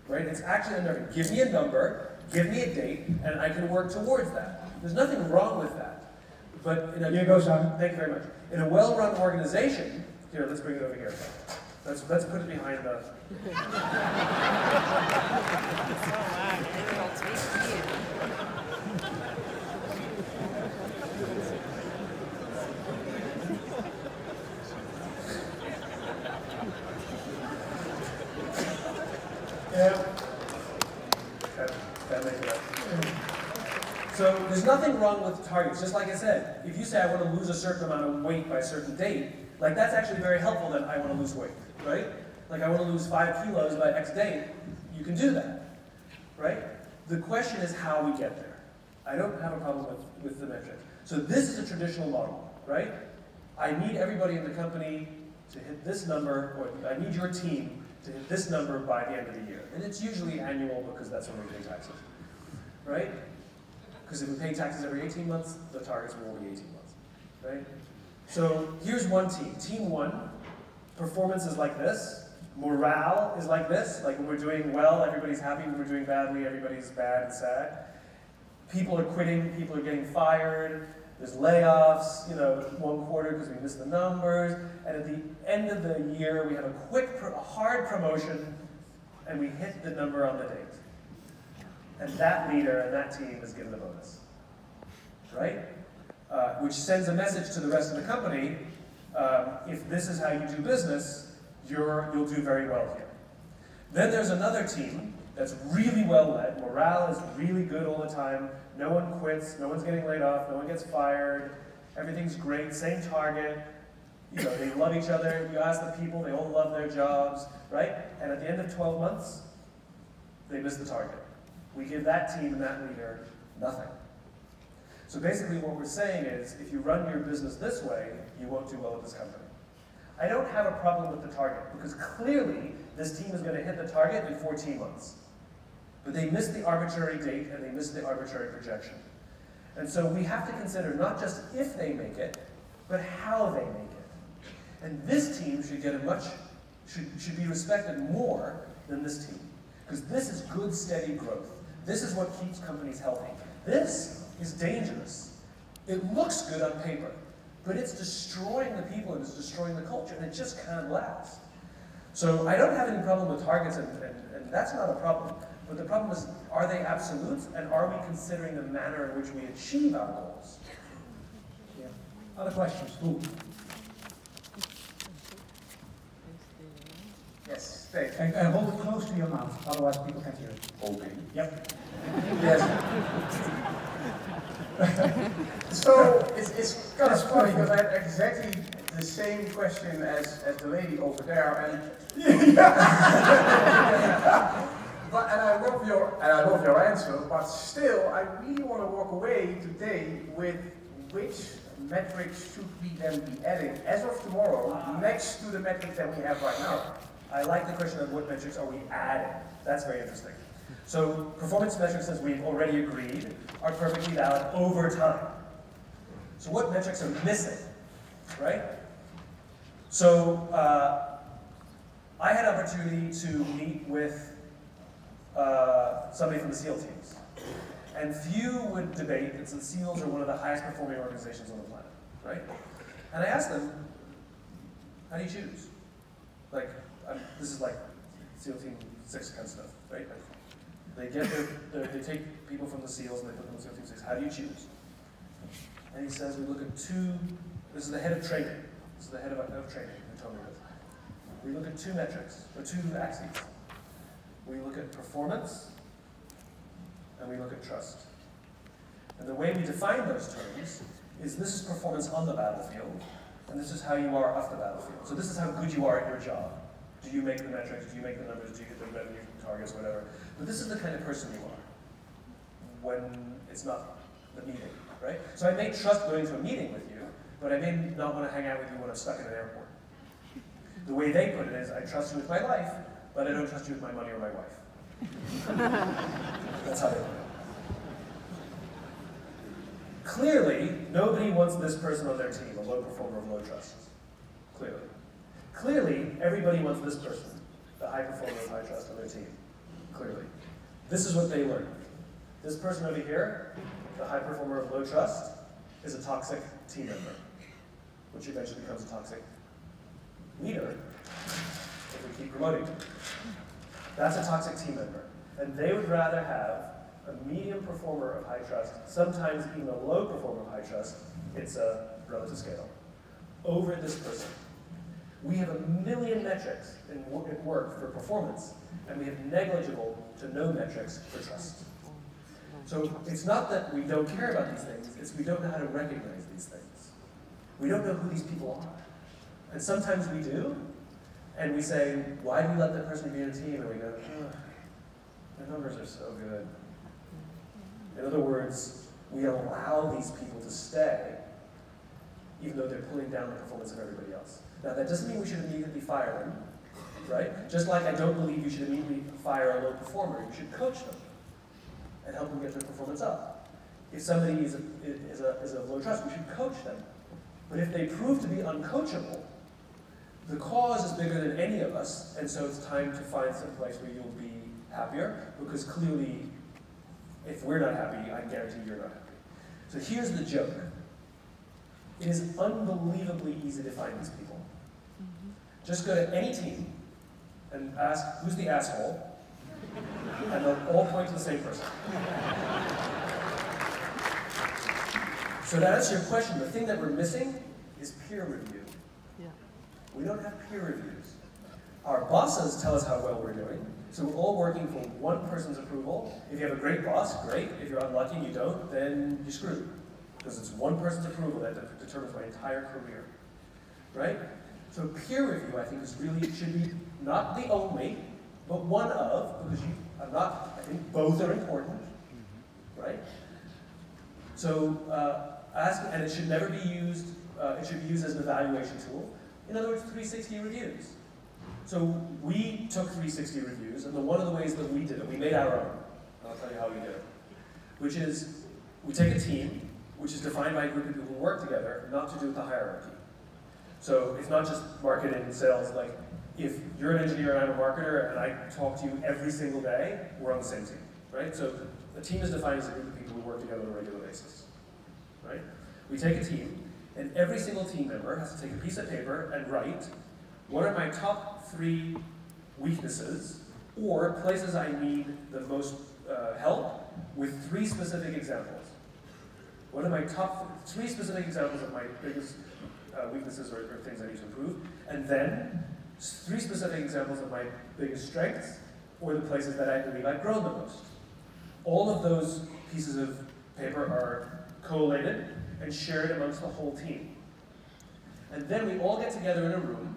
right? It's actually unnerving. Give me a number, give me a date, and I can work towards that. There's nothing wrong with that. But here goes, Simon. Thank you very much. In a well-run organization, here, let's bring it over here. Let's put it behind the... Yeah. That makes it up. So there's nothing wrong with targets. Just like I said, if you say I want to lose a certain amount of weight by a certain date, like that's actually very helpful that I want to lose weight, right? Like I want to lose 5 kilos by X date, you can do that, right? The question is how we get there. I don't have a problem with the metric. So this is a traditional model, right? I need everybody in the company to hit this number, or I need your team to hit this number by the end of the year. And it's usually annual because that's when we pay taxes, right? Because if we pay taxes every 18 months, the targets will be 18 months, right? So here's one team. Team 1, performance is like this. Morale is like this. Like when we're doing well, everybody's happy. When we're doing badly, everybody's bad and sad. People are quitting, people are getting fired. There's layoffs, one quarter because we missed the numbers. And at the end of the year, we have a hard promotion, and we hit the number on the date. And that leader and that team is given a bonus, right? Which sends a message to the rest of the company, if this is how you do business, you'll do very well here. Then there's another team that's really well led. Morale is really good all the time. No one quits, no one's getting laid off, no one gets fired. Everything's great, same target. They love each other. You ask the people, they all love their jobs, right? And at the end of 12 months, they miss the target. We give that team and that leader nothing. So basically what we're saying is, if you run your business this way, you won't do well at this company. I don't have a problem with the target, because clearly this team is going to hit the target in 14 months. But they missed the arbitrary date and they missed the arbitrary projection. And so we have to consider not just if they make it, but how they make it. And this team should get should be respected more than this team. Because this is good, steady growth. This is what keeps companies healthy. This is dangerous. It looks good on paper, but it's destroying the people and it's destroying the culture, and it just can't last. So I don't have any problem with targets, and that's not a problem. But the problem is, are they absolutes, and are we considering the manner in which we achieve our goals? Yeah. Other questions? Ooh. Yes, Dave. And hold it close to your mouth, otherwise people can't hear it. Okay. Yep. Yes. So it's kind of funny because I had exactly the same question as the lady over there, and and I love your answer, but still I really want to walk away today with which metrics should we then be adding as of tomorrow next to the metrics that we have right now. I like the question of what metrics are we adding. That's very interesting. So performance metrics, as we've already agreed, are perfectly valid over time. So what metrics are missing, right? So I had opportunity to meet with somebody from the SEAL teams. And few would debate that the SEALs are one of the highest performing organizations on the planet, right? And I asked them, how do you choose? Like, this is like SEAL Team 6 kind of stuff, right? Like, they take people from the SEALs and they put them in SEAL Team 6. How do you choose? And he says, we look at this is the head of training. This is the head of training who told me this. We look at two metrics, or two axes. We look at performance, and we look at trust. And the way we define those terms is this is performance on the battlefield, and this is how you are off the battlefield. So this is how good you are at your job. Do you make the metrics? Do you make the numbers? Do you get the revenue targets, whatever? But this is the kind of person you are when it's not the meeting, right? So I may trust going to a meeting with you, but I may not want to hang out with you when I'm stuck in an airport. The way they put it is, I trust you with my life, but I don't trust you with my money or my wife. That's how they put it. Clearly, nobody wants this person on their team, a low performer of low trust. Clearly. Clearly, everybody wants this person, the high performer of high trust on their team. Clearly. This is what they learned. This person over here, the high performer of low trust, is a toxic team member, which eventually becomes a toxic leader if we keep promoting them. That's a toxic team member. And they would rather have a medium performer of high trust, sometimes even a low performer of high trust, it's a relative scale, over this person. We have a million metrics in work for performance, and we have negligible to no metrics for trust. So it's not that we don't care about these things, it's we don't know how to recognize these things. We don't know who these people are. And sometimes we do, and we say, why do we let that person be in a team? And we go, their numbers are so good. In other words, we allow these people to stay, even though they're pulling down the performance of everybody else. Now, that doesn't mean we should immediately fire them, right? Just like I don't believe you should immediately fire a low performer. You should coach them and help them get their performance up. If somebody is a low trust, we should coach them. But if they prove to be uncoachable, the cause is bigger than any of us, and so it's time to find some place where you'll be happier, because clearly, if we're not happy, I guarantee you're not happy. So here's the joke. It is unbelievably easy to find these people. Just go to any team and ask, who's the asshole? And they'll all point to the same person. So to answer your question, the thing that we're missing is peer review. We don't have peer reviews. Our bosses tell us how well we're doing, so we're all working for one person's approval. If you have a great boss, great. If you're unlucky and you don't, then you're screwed. Because it's one person's approval that determines my entire career, right? So peer review, I think, should be not the only, but one of, because I think both are important, right? So and it should never be used, it should be used as an evaluation tool. In other words, 360 reviews. So we took 360 reviews, and one of the ways that we did it, we made our own. And I'll tell you how we did it. Which is, we take a team, which is defined by a group of people who work together, not to do with the hierarchy. So it's not just marketing and sales. Like, if you're an engineer and I'm a marketer, and I talk to you every single day, we're on the same team, right? So a team is defined as a group of people who work together on a regular basis, right? We take a team, and every single team member has to take a piece of paper and write, what are my top 3 weaknesses, or places I need the most help, with 3 specific examples. What are my top 3 specific examples of my biggest weaknesses or things I need to improve, and then 3 specific examples of my biggest strengths, or the places that I believe I've grown the most. All of those pieces of paper are collated and shared amongst the whole team. And then we all get together in a room,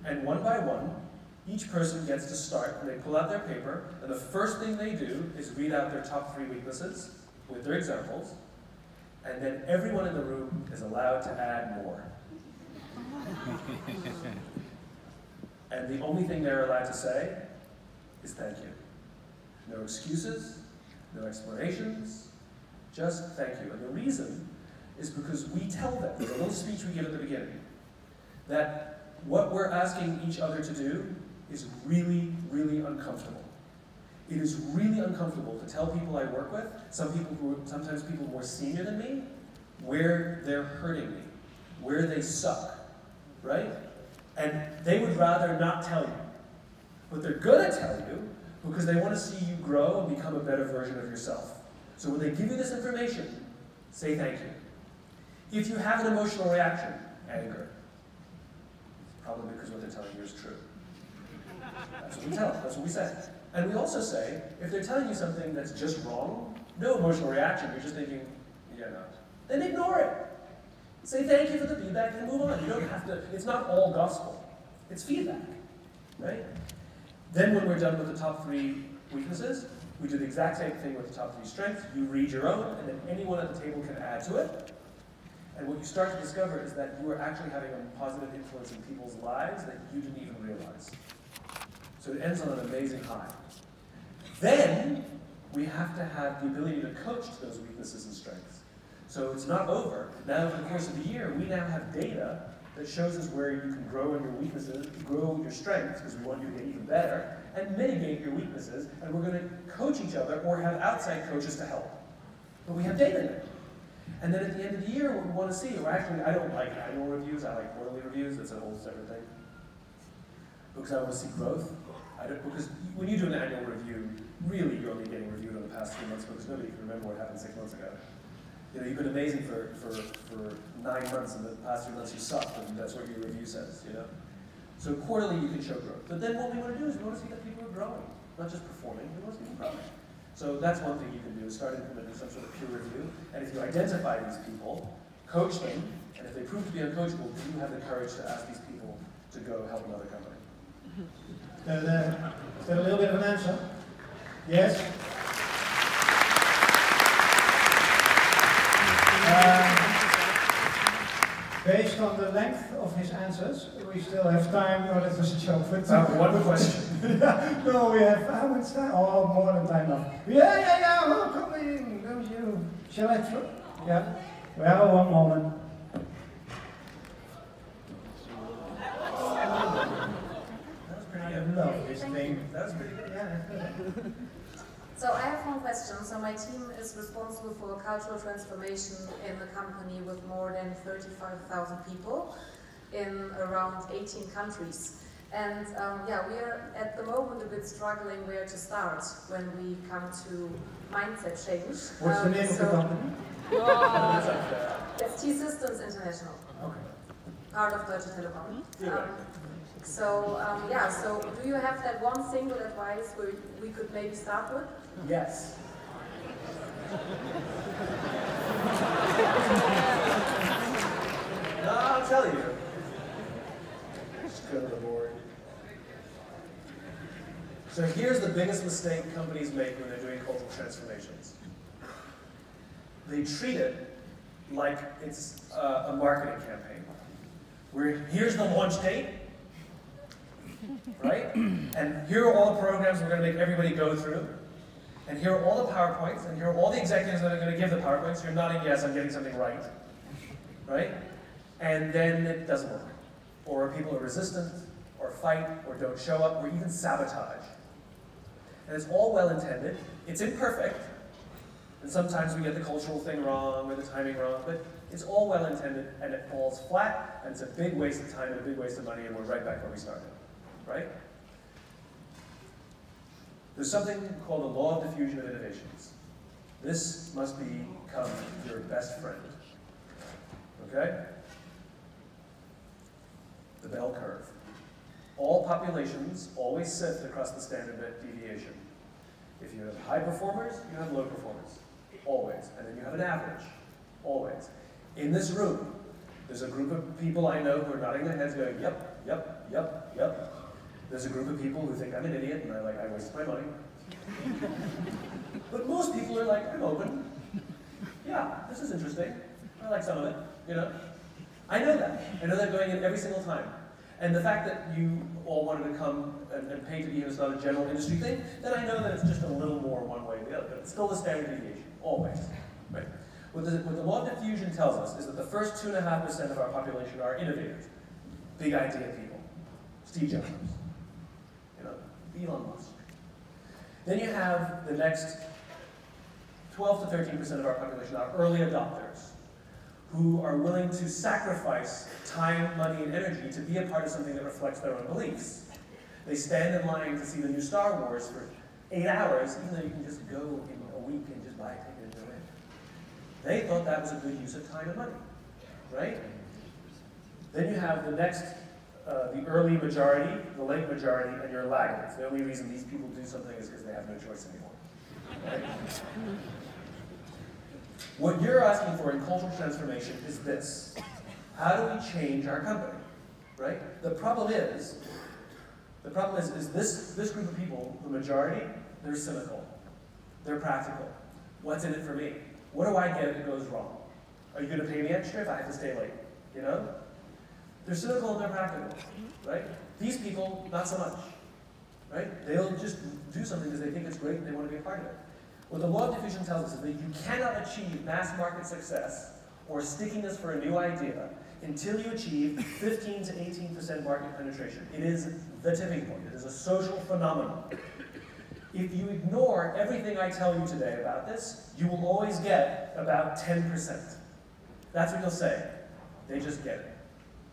and one by one, each person gets to start, and they pull out their paper, and the first thing they do is read out their top 3 weaknesses with their examples, and then everyone in the room is allowed to add more. And the only thing they're allowed to say is thank you. No excuses, no explanations, just thank you. And the reason is because we tell them, there's a little speech we give at the beginning, that what we're asking each other to do is really, really uncomfortable. It is really uncomfortable to tell people I work with, sometimes people more senior than me, where they're hurting me, where they suck, right? And they would rather not tell you. But they're gonna tell you because they want to see you grow and become a better version of yourself. So when they give you this information, say thank you. If you have an emotional reaction, anger, it's probably because what they're telling you is true. That's what we tell, that's what we say. And we also say, if they're telling you something that's just wrong, no emotional reaction, you're just thinking, yeah, no. Then ignore it. Say thank you for the feedback and move on. You don't have to, it's not all gospel. It's feedback, right? Then when we're done with the top 3 weaknesses, we do the exact same thing with the top 3 strengths. You read your own, and then anyone at the table can add to it. And what you start to discover is that you are actually having a positive influence in people's lives that you didn't even realize. So it ends on an amazing high. Then, we have to have the ability to coach to those weaknesses and strengths. So it's not over. Now, over the course of the year, we now have data that shows us where you can grow in your weaknesses, grow your strengths, because we want you to get even better, and mitigate your weaknesses, and we're going to coach each other or have outside coaches to help. But we have data now. And then at the end of the year, what we want to see, or actually, I don't like annual reviews, I like quarterly reviews, that's a whole separate thing. Because I want to see growth. Because when you do an annual review, really you're only getting reviewed on the past 3 months because nobody can remember what happened 6 months ago. You know, you've been amazing for 9 months, and the past 3 months you sucked, and that's what your review says, you know? So quarterly you can show growth. But then what we want to do is we want to see that people are growing, not just performing, we want to see them growing. So that's one thing you can do, is start implementing some sort of peer review. And if you identify these people, coach them, and if they prove to be uncoachable, do you have the courage to ask these people to go help another company? Is that a little bit of an answer? Yes? Based on the length of his answers, we still have time. No, that was a joke. One question. No, we have how much time? Oh, more than time now. Yeah, well, come in. Don't you? Shall I try? Yeah. Well, one moment. I love this thing. That was pretty good. Yeah, that's good. So I have one question. So my team is responsible for cultural transformation in a company with more than 35,000 people in around 18 countries. And yeah, we are at the moment a bit struggling where to start when we come to mindset change. What's the name of the company? It's T-Systems International. Okay. Part of Deutsche Telekom. Yeah, so do you have that one single advice where we could maybe start with? Yes. No, I'll tell you. Just go to the board. So here's the biggest mistake companies make when they're doing cultural transformations. They treat it like it's a marketing campaign. Where here's the launch date, right? And here are all the programs we're going to make everybody go through. And here are all the PowerPoints, and here are all the executives that are going to give the PowerPoints. You're nodding yes, I'm getting something right. Right? And then it doesn't work. Or people are resistant, or fight, or don't show up, or even sabotage. And it's all well-intended. It's imperfect. And sometimes we get the cultural thing wrong, or the timing wrong, but it's all well-intended, and it falls flat, and it's a big waste of time and a big waste of money, and we're right back where we started. Right? There's something called the law of diffusion of innovations. This must become your best friend. Okay? The bell curve. All populations always sift across the standard deviation. If you have high performers, you have low performers. Always. And then you have an average. Always. In this room, there's a group of people I know who are nodding their heads going, yep, yep, yep, yep. There's a group of people who think I'm an idiot and I wasted my money. But most people are like, I'm open. Yeah, this is interesting. I like some of it, you know? I know that. I know that going in every single time. And the fact that you all wanted to come and pay to be here is not a general industry thing, then I know that it's just a little more one way or the other. But it's still the standard deviation, always. Right? What the law of diffusion tells us is that the first 2.5% of our population are innovators. Big idea people. Steve Jobs. Elon Musk. Then you have the next 12 to 13% of our population are early adopters, who are willing to sacrifice time, money, and energy to be a part of something that reflects their own beliefs. They stand in line to see the new Star Wars for 8 hours, even though you can just go in a week and just buy a ticket and go in. They thought that was a good use of time and money, right? Then you have the next, the early majority, the late majority, and your laggards. The only reason these people do something is because they have no choice anymore. Right? What you're asking for in cultural transformation is this. How do we change our company, right? The problem is this group of people, the majority, they're cynical. They're practical. What's in it for me? What do I get if it goes wrong? Are you going to pay me extra if I have to stay late? You know? They're cynical and they're practical, right? These people, not so much, right? They'll just do something because they think it's great and they want to be a part of it. What the law of diffusion tells us is that you cannot achieve mass market success or stickiness for a new idea until you achieve 15 to 18% market penetration. It is the tipping point. It is a social phenomenon. If you ignore everything I tell you today about this, you will always get about 10%. That's what you'll say. They just get it.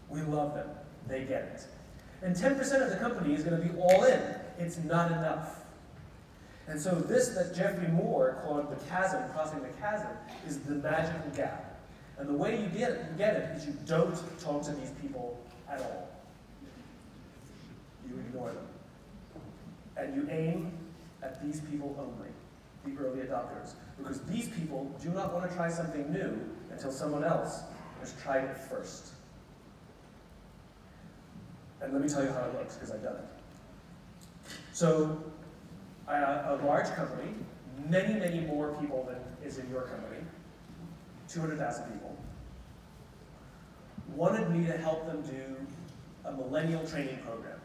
We love them. They get it. And 10% of the company is going to be all in. It's not enough. And so this that Geoffrey Moore called the chasm, crossing the chasm, is the magical gap. And the way you get it is you don't talk to these people at all. You ignore them. And you aim at these people only, the early adopters. Because these people do not want to try something new until someone else has tried it first. And let me tell you how it looks, because I've done it. So, a large company, many, many more people than is in your company, 200,000 people, wanted me to help them do a millennial training program.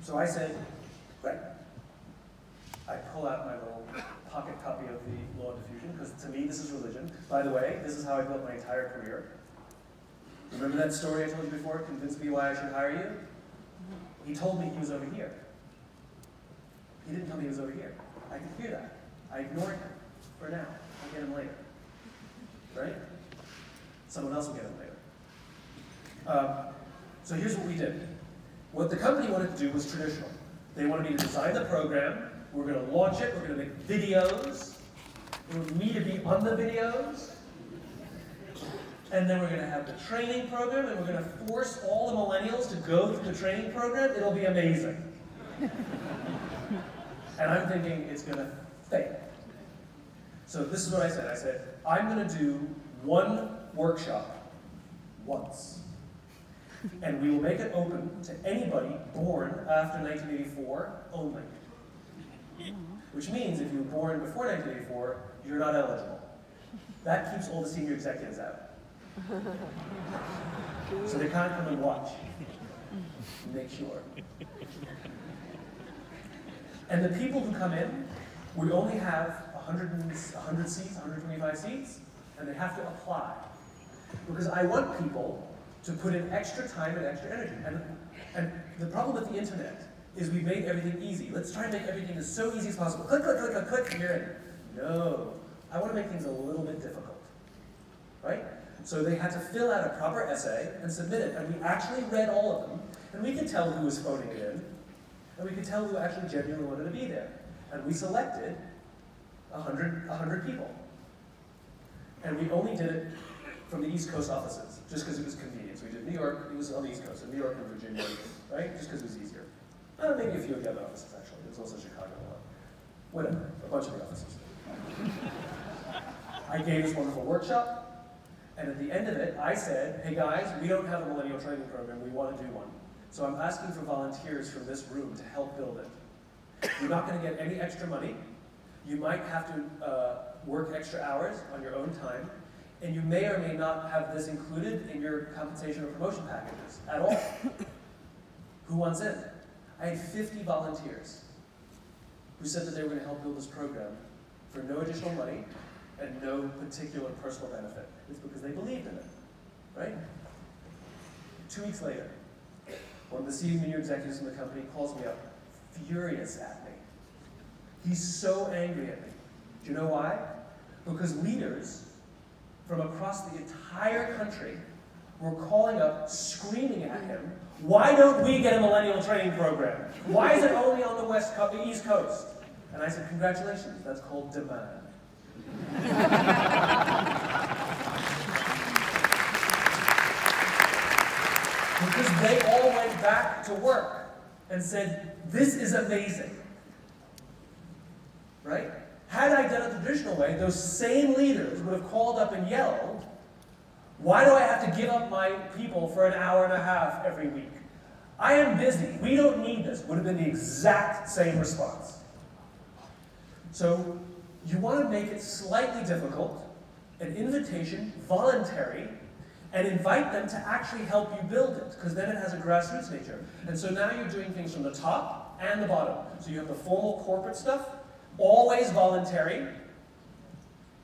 So I said, great. I pull out my little pocket copy of the Law of Diffusion, because to me this is religion. By the way, this is how I built my entire career. Remember that story I told you before, convinced me why I should hire you? He told me he was over here. He didn't tell me he was over here. I could hear that. I ignored him for now. I'll get him later. Right? Someone else will get him later. So here's what we did. What the company wanted to do was traditional. They wanted me to design the program. We're going to launch it. We're going to make videos. They wanted me to be on the videos. And then we're going to have the training program, and we're going to force all the millennials to go through the training program. It'll be amazing. And I'm thinking it's going to fail. So this is what I said. I said, I'm going to do one workshop once. And we will make it open to anybody born after 1984 only. Which means if you were born before 1984, you're not eligible. That keeps all the senior executives out. So they can't come and watch. Make sure. And the people who come in, we only have 100 seats, 125 seats, and they have to apply. Because I want people to put in extra time and extra energy. And the problem with the internet is we made everything easy. Let's try and make everything as so easy as possible. Click, click, click, click, click, and you're in. No. I want to make things a little bit difficult. Right? So they had to fill out a proper essay and submit it. And we actually read all of them. And we could tell who was phoning it in. And we could tell who actually genuinely wanted to be there. And we selected 100 people. And we only did it from the East Coast offices, just because it was convenient. So we did New York, it was on the East Coast, so New York and Virginia, right? Just because it was easier. Maybe a few of the other offices, actually. There was also Chicago a lot. Whatever, a bunch of the offices. I gave this wonderful workshop, and at the end of it, I said, hey guys, we don't have a millennial training program, we want to do one. So I'm asking for volunteers from this room to help build it. You're not going to get any extra money. You might have to work extra hours on your own time, and you may or may not have this included in your compensation or promotion packages at all. Who wants in? I had 50 volunteers who said that they were going to help build this program for no additional money and no particular personal benefit. It's because they believed in it, right? 2 weeks later, one of the senior executives in the company calls me up, furious at me. He's so angry at me. Do you know why? Because leaders from across the entire country were calling up, screaming at him, why don't we get a millennial training program? Why is it only on the East Coast? And I said, congratulations, that's called demand. Because they all went back to work and said, this is amazing. Right? Had I done it the traditional way, those same leaders would have called up and yelled, why do I have to give up my people for an hour and a half every week? I am busy. We don't need this. Would have been the exact same response. So you want to make it slightly difficult, an invitation, voluntary, and invite them to actually help you build it, because then it has a grassroots nature. And so now you're doing things from the top and the bottom. So you have the formal corporate stuff, always voluntary,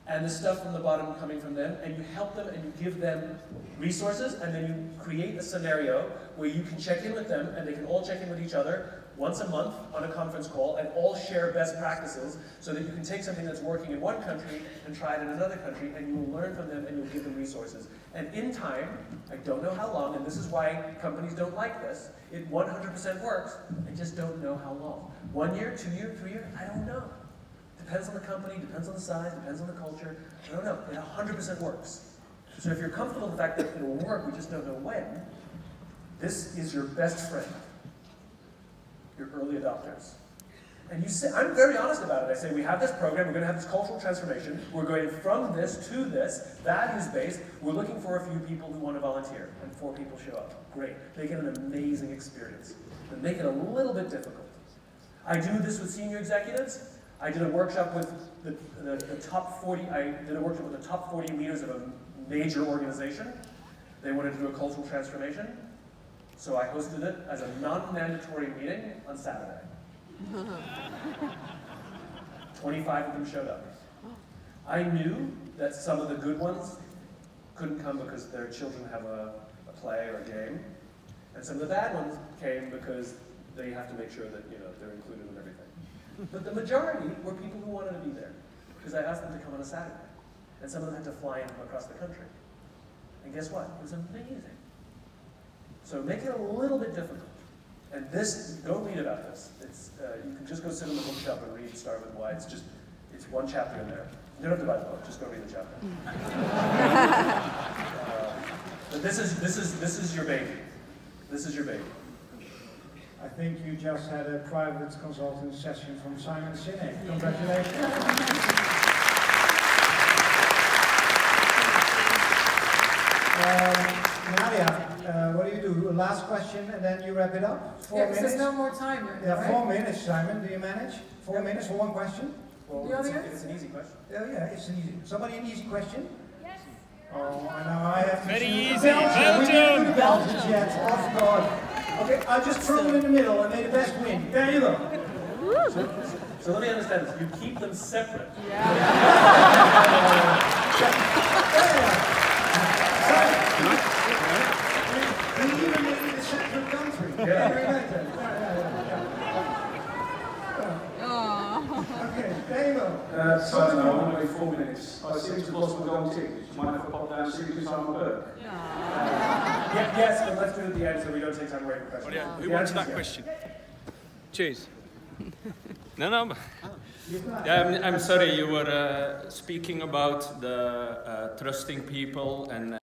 and the stuff from the bottom coming from them, and you help them and you give them resources, and then you create a scenario where you can check in with them and they can all check in with each other once a month on a conference call and all share best practices so that you can take something that's working in one country and try it in another country, and you will learn from them and you'll give them resources. And in time, I don't know how long, and this is why companies don't like this, it 100% works, I just don't know how long. 1 year, 2 years, 3 years, I don't know. Depends on the company, depends on the size, depends on the culture. I don't know. It 100% works. So if you're comfortable with the fact that it will work, we just don't know when, this is your best friend, your early adopters. And you say, I'm very honest about it. I say, we have this program, we're going to have this cultural transformation, we're going from this to this, values-based, we're looking for a few people who want to volunteer, and 4 people show up. Great. Make it an amazing experience. But make it a little bit difficult. I do this with senior executives. I did a workshop with the top 40, I did a workshop with the top 40 leaders of a major organization. They wanted to do a cultural transformation, so I hosted it as a non-mandatory meeting on Saturday. 25 of them showed up. I knew that some of the good ones couldn't come because their children have a play or a game, and some of the bad ones came because they have to make sure that they're included in everything. But the majority were people who wanted to be there, because I asked them to come on a Saturday. And some of them had to fly in from across the country. And guess what? It was amazing. So make it a little bit difficult. And this, don't read about this. You can just go sit in the bookshop and read Start With Why. It's 1 chapter in there. You don't have to buy the book, just go read the chapter. But this is your baby. This is your baby. I think you just had a private consulting session from Simon Sinek. Congratulations. Nadia, what do you do? Last question and then you wrap it up? 4 minutes? There's no more time. Yeah, right? 4 minutes, Simon. Do you manage? 4 minutes for one question? Well, it's an easy question. Yeah, it's an easy. Somebody an easy question? Yes. Oh, I know. I have to. Very easy. Belgium. We didn't do the Belgians yet. Of course. Okay, I'll just throw them in the middle and may the best win. There you go. So let me understand this. You keep them separate. Yeah. We even made it a separate country. Yeah. Okay, there you go. Simon, I want to wait 4 minutes. I see Mr. Boss will go on tickets. Do you mind if I pop down and see you Simon Burke? Yes, but let's do it at the end so we don't take time away from questions. Oh, yeah. Who wants that question? Cheers. No. Yeah, I'm sorry, you were speaking about the trusting people and